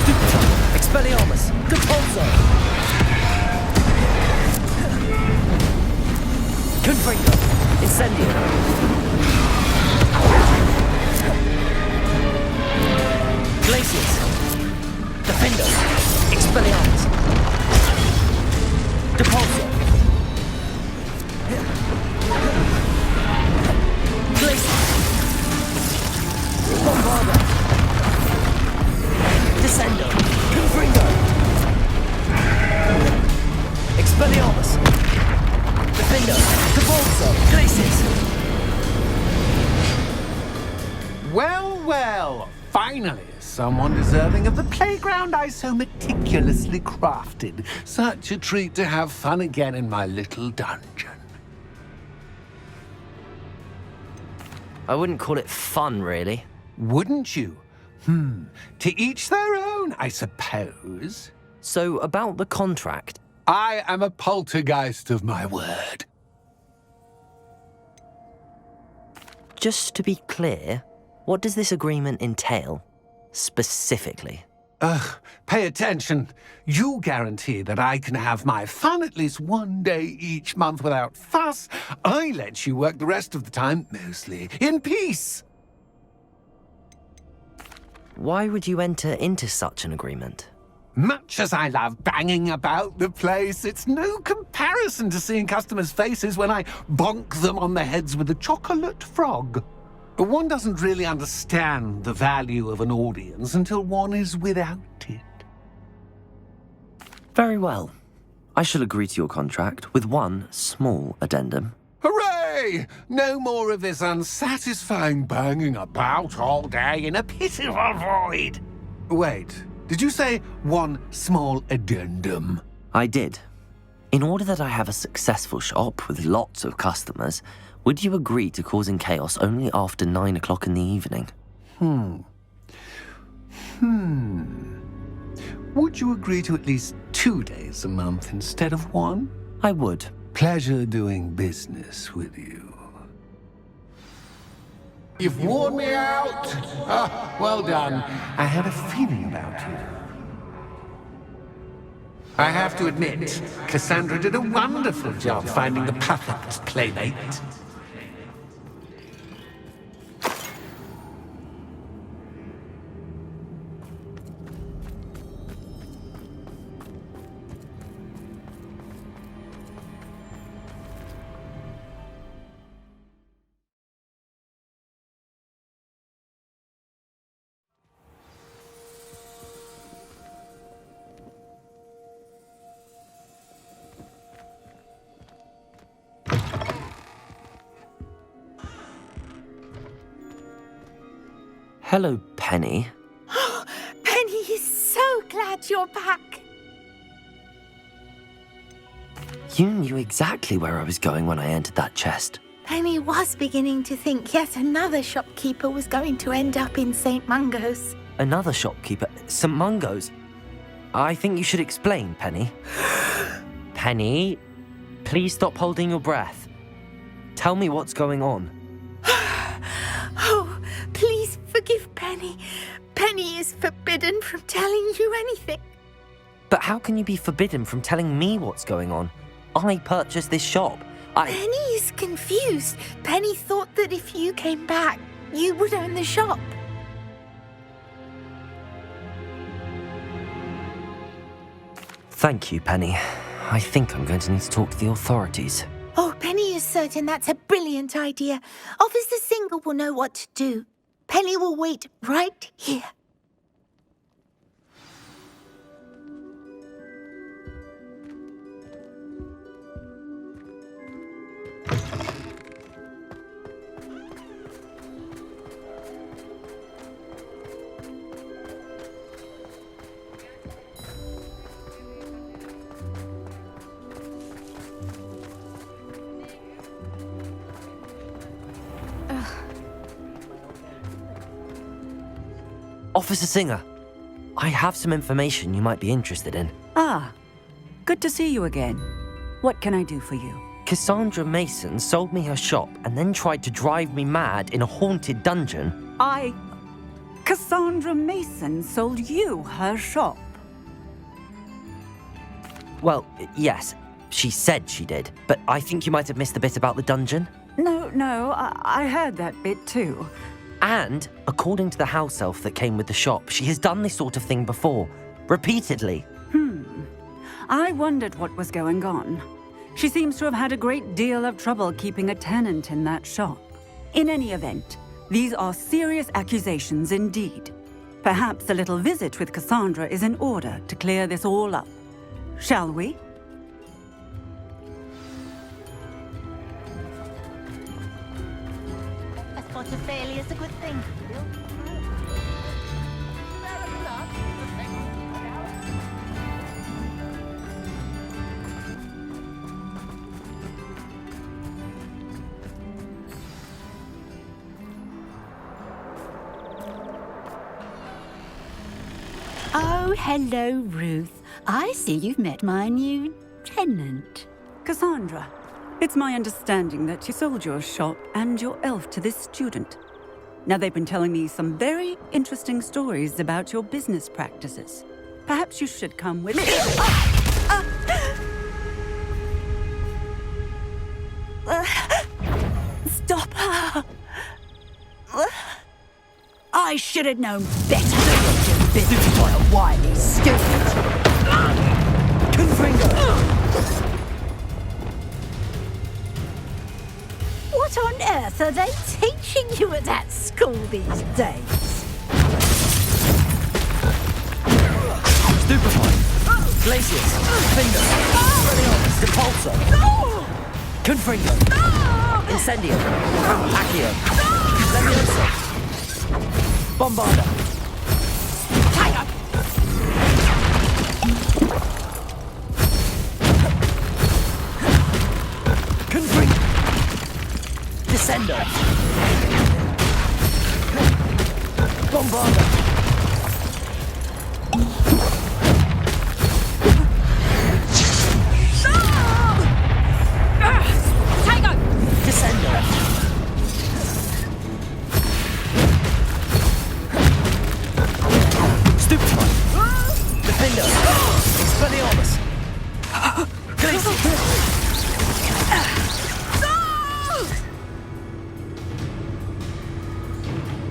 Stupefy. Expelliarmus. Depulso. Confringo. Incendio. Glacius. Defender. Expelliarmus. Depulso. Glacius. Bombarda. Descendo. Confringo. Expelliarmus. Defender. Depulso. Glacius. Well, well. Finally, someone deserving of the playground I so meticulously crafted. Such a treat to have fun again in my little dungeon. I wouldn't call it fun, really. Wouldn't you? To each their own, I suppose. So, about the contract. I am a poltergeist of my word. Just to be clear, what does this agreement entail? Specifically. Pay attention. You guarantee that I can have my fun at least one day each month without fuss. I let you work the rest of the time, mostly in peace. Why would you enter into such an agreement? Much as I love banging about the place, it's no comparison to seeing customers' faces when I bonk them on the heads with a chocolate frog. One doesn't really understand the value of an audience until one is without it. Very well. I shall agree to your contract with one small addendum. Hooray! No more of this unsatisfying banging about all day in a pitiful void. Wait, did you say one small addendum? I did. In order that I have a successful shop with lots of customers, would you agree to causing chaos only after 9 o'clock in the evening? Would you agree to at least 2 days a month instead of one? I would. Pleasure doing business with you. You've worn me out. Well done. I had a feeling about you. I have to admit, Cassandra did a wonderful job finding the perfect playmate. Hello, Penny. Penny is so glad you're back. You knew exactly where I was going when I entered that chest. Penny was beginning to think yet another shopkeeper was going to end up in St. Mungo's. Another shopkeeper, St. Mungo's. I think you should explain, Penny. Penny, please stop holding your breath. Tell me what's going on. Oh, please forgive Penny. Penny is forbidden from telling you anything. But how can you be forbidden from telling me what's going on? I purchased this shop. Penny is confused. Penny thought that if you came back, you would own the shop. Thank you, Penny. I think I'm going to need to talk to the authorities. Oh, Penny is certain that's a brilliant idea. Officer Singer will know what to do. Penny will wait right here. Officer Singer, I have some information you might be interested in. Ah, good to see you again. What can I do for you? Cassandra Mason sold me her shop and then tried to drive me mad in a haunted dungeon. Cassandra Mason sold you her shop? Well, yes, she said she did, but I think you might have missed the bit about the dungeon. No, I heard that bit too. And, according to the house elf that came with the shop, she has done this sort of thing before, repeatedly. I wondered what was going on. She seems to have had a great deal of trouble keeping a tenant in that shop. In any event, these are serious accusations indeed. Perhaps a little visit with Cassandra is in order to clear this all up. Shall we? A spot of failure is a good thing. Oh, hello, Ruth. I see you've met my new tenant. Cassandra, it's my understanding that you sold your shop and your elf to this student. Now, they've been telling me some very interesting stories about your business practices. Perhaps you should come with me. Stop her! I should have known better than to do business by a wily student. What on earth are they teaching you at that school these days? Stupefy. Glacius. Finger. Depulso. Confringo. Incendio. Accio. Levioso. Bombarda. Tiger! Confringo. Descendo. Bombarda.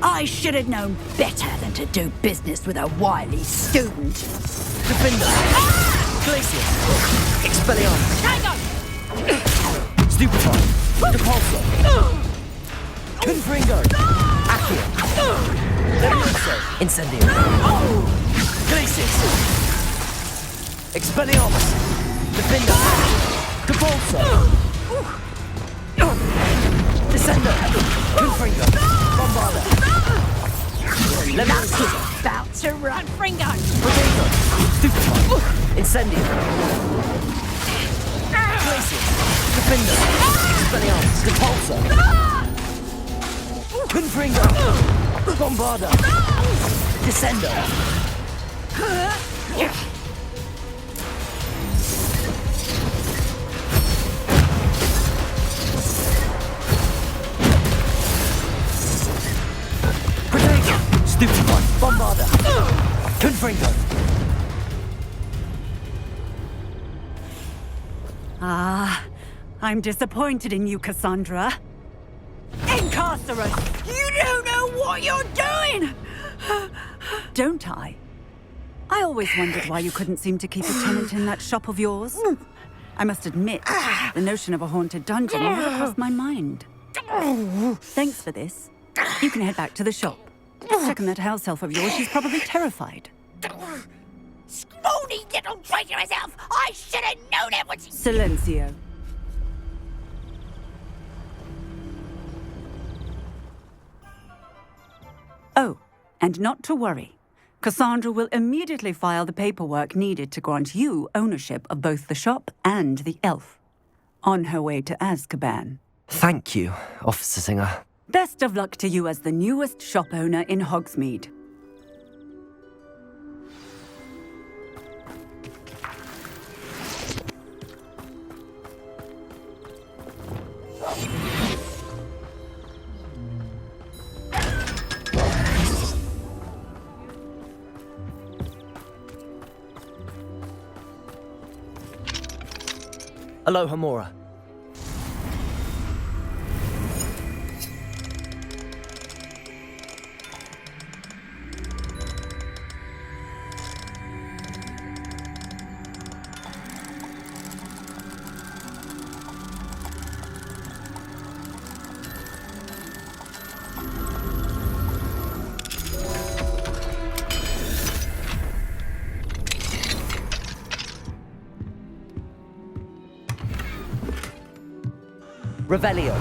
I should have known better than to do business with a wily student. Gryffindor. Glacius. Expelliarmus. Stupefy. Depulso. Confringo. Accio. Levioso. Incendio. Glacius. Expelliarmus. Defender. Depulso. Descender. Confringo. Bombarda. Luck is about to run, Fringo! Protego. Stupefy. Incendio. Glacius. Defender. Expelliarmus. Depulso. Confringo. Bombarda. Descender. Protego. Stupefy. Bombarda. Confringo. I'm disappointed in you, Cassandra. Incarcerate! You don't know what you're doing! Don't I? I always wondered why you couldn't seem to keep a tenant in that shop of yours. I must admit, the notion of a haunted dungeon never crossed my mind. Thanks for this. You can head back to the shop. Check on that house elf of yours. She's probably terrified. Scrawny little traitorous elf! I should have known it was... Silencio. Oh, and not to worry. Cassandra will immediately file the paperwork needed to grant you ownership of both the shop and the elf. On her way to Azkaban. Thank you, Officer Singer. Best of luck to you as the newest shop owner in Hogsmeade. Aloha, Mora. Revelio.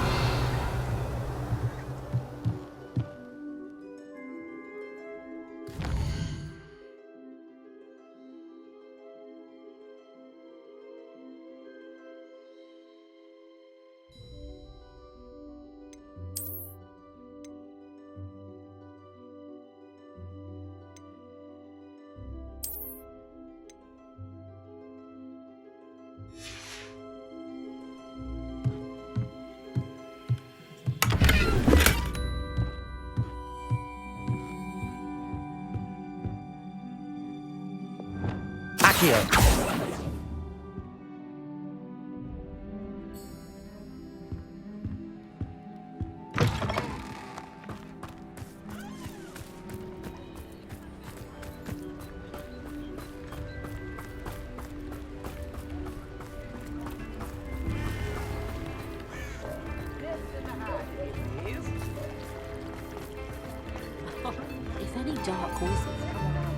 Accio. If any dark horses come around...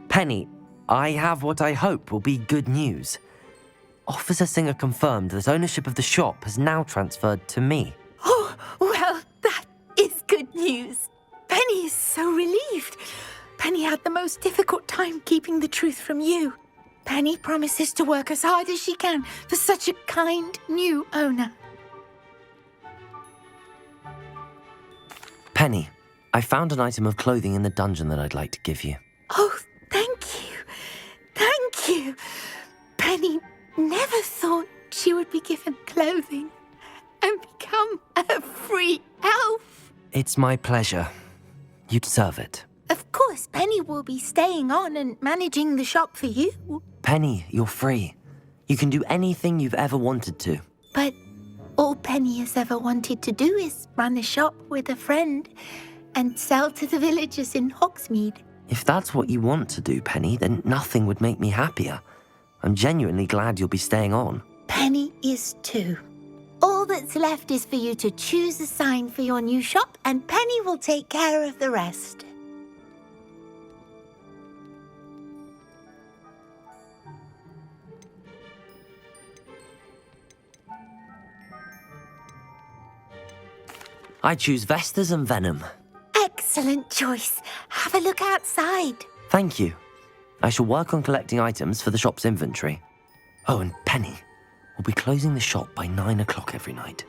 Penny, I have what I hope will be good news. Officer Singer confirmed that ownership of the shop has now transferred to me. Oh, well, that is good news. Penny is so relieved. Penny had the most difficult time keeping the truth from you. Penny promises to work as hard as she can for such a kind new owner. Penny, I found an item of clothing in the dungeon that I'd like to give you. Oh, thank you. Thank you. Penny never thought she would be given clothing and become a free elf. It's my pleasure. You deserve it. Of course, Penny will be staying on and managing the shop for you. Penny, you're free. You can do anything you've ever wanted to. But all Penny has ever wanted to do is run a shop with a friend and sell to the villagers in Hogsmeade. If that's what you want to do, Penny, then nothing would make me happier. I'm genuinely glad you'll be staying on. Penny is too. All that's left is for you to choose a sign for your new shop, and Penny will take care of the rest. I choose Vestas and Venom. Excellent choice. Have a look outside. Thank you. I shall work on collecting items for the shop's inventory. Oh, and Penny, we'll be closing the shop by 9 o'clock every night.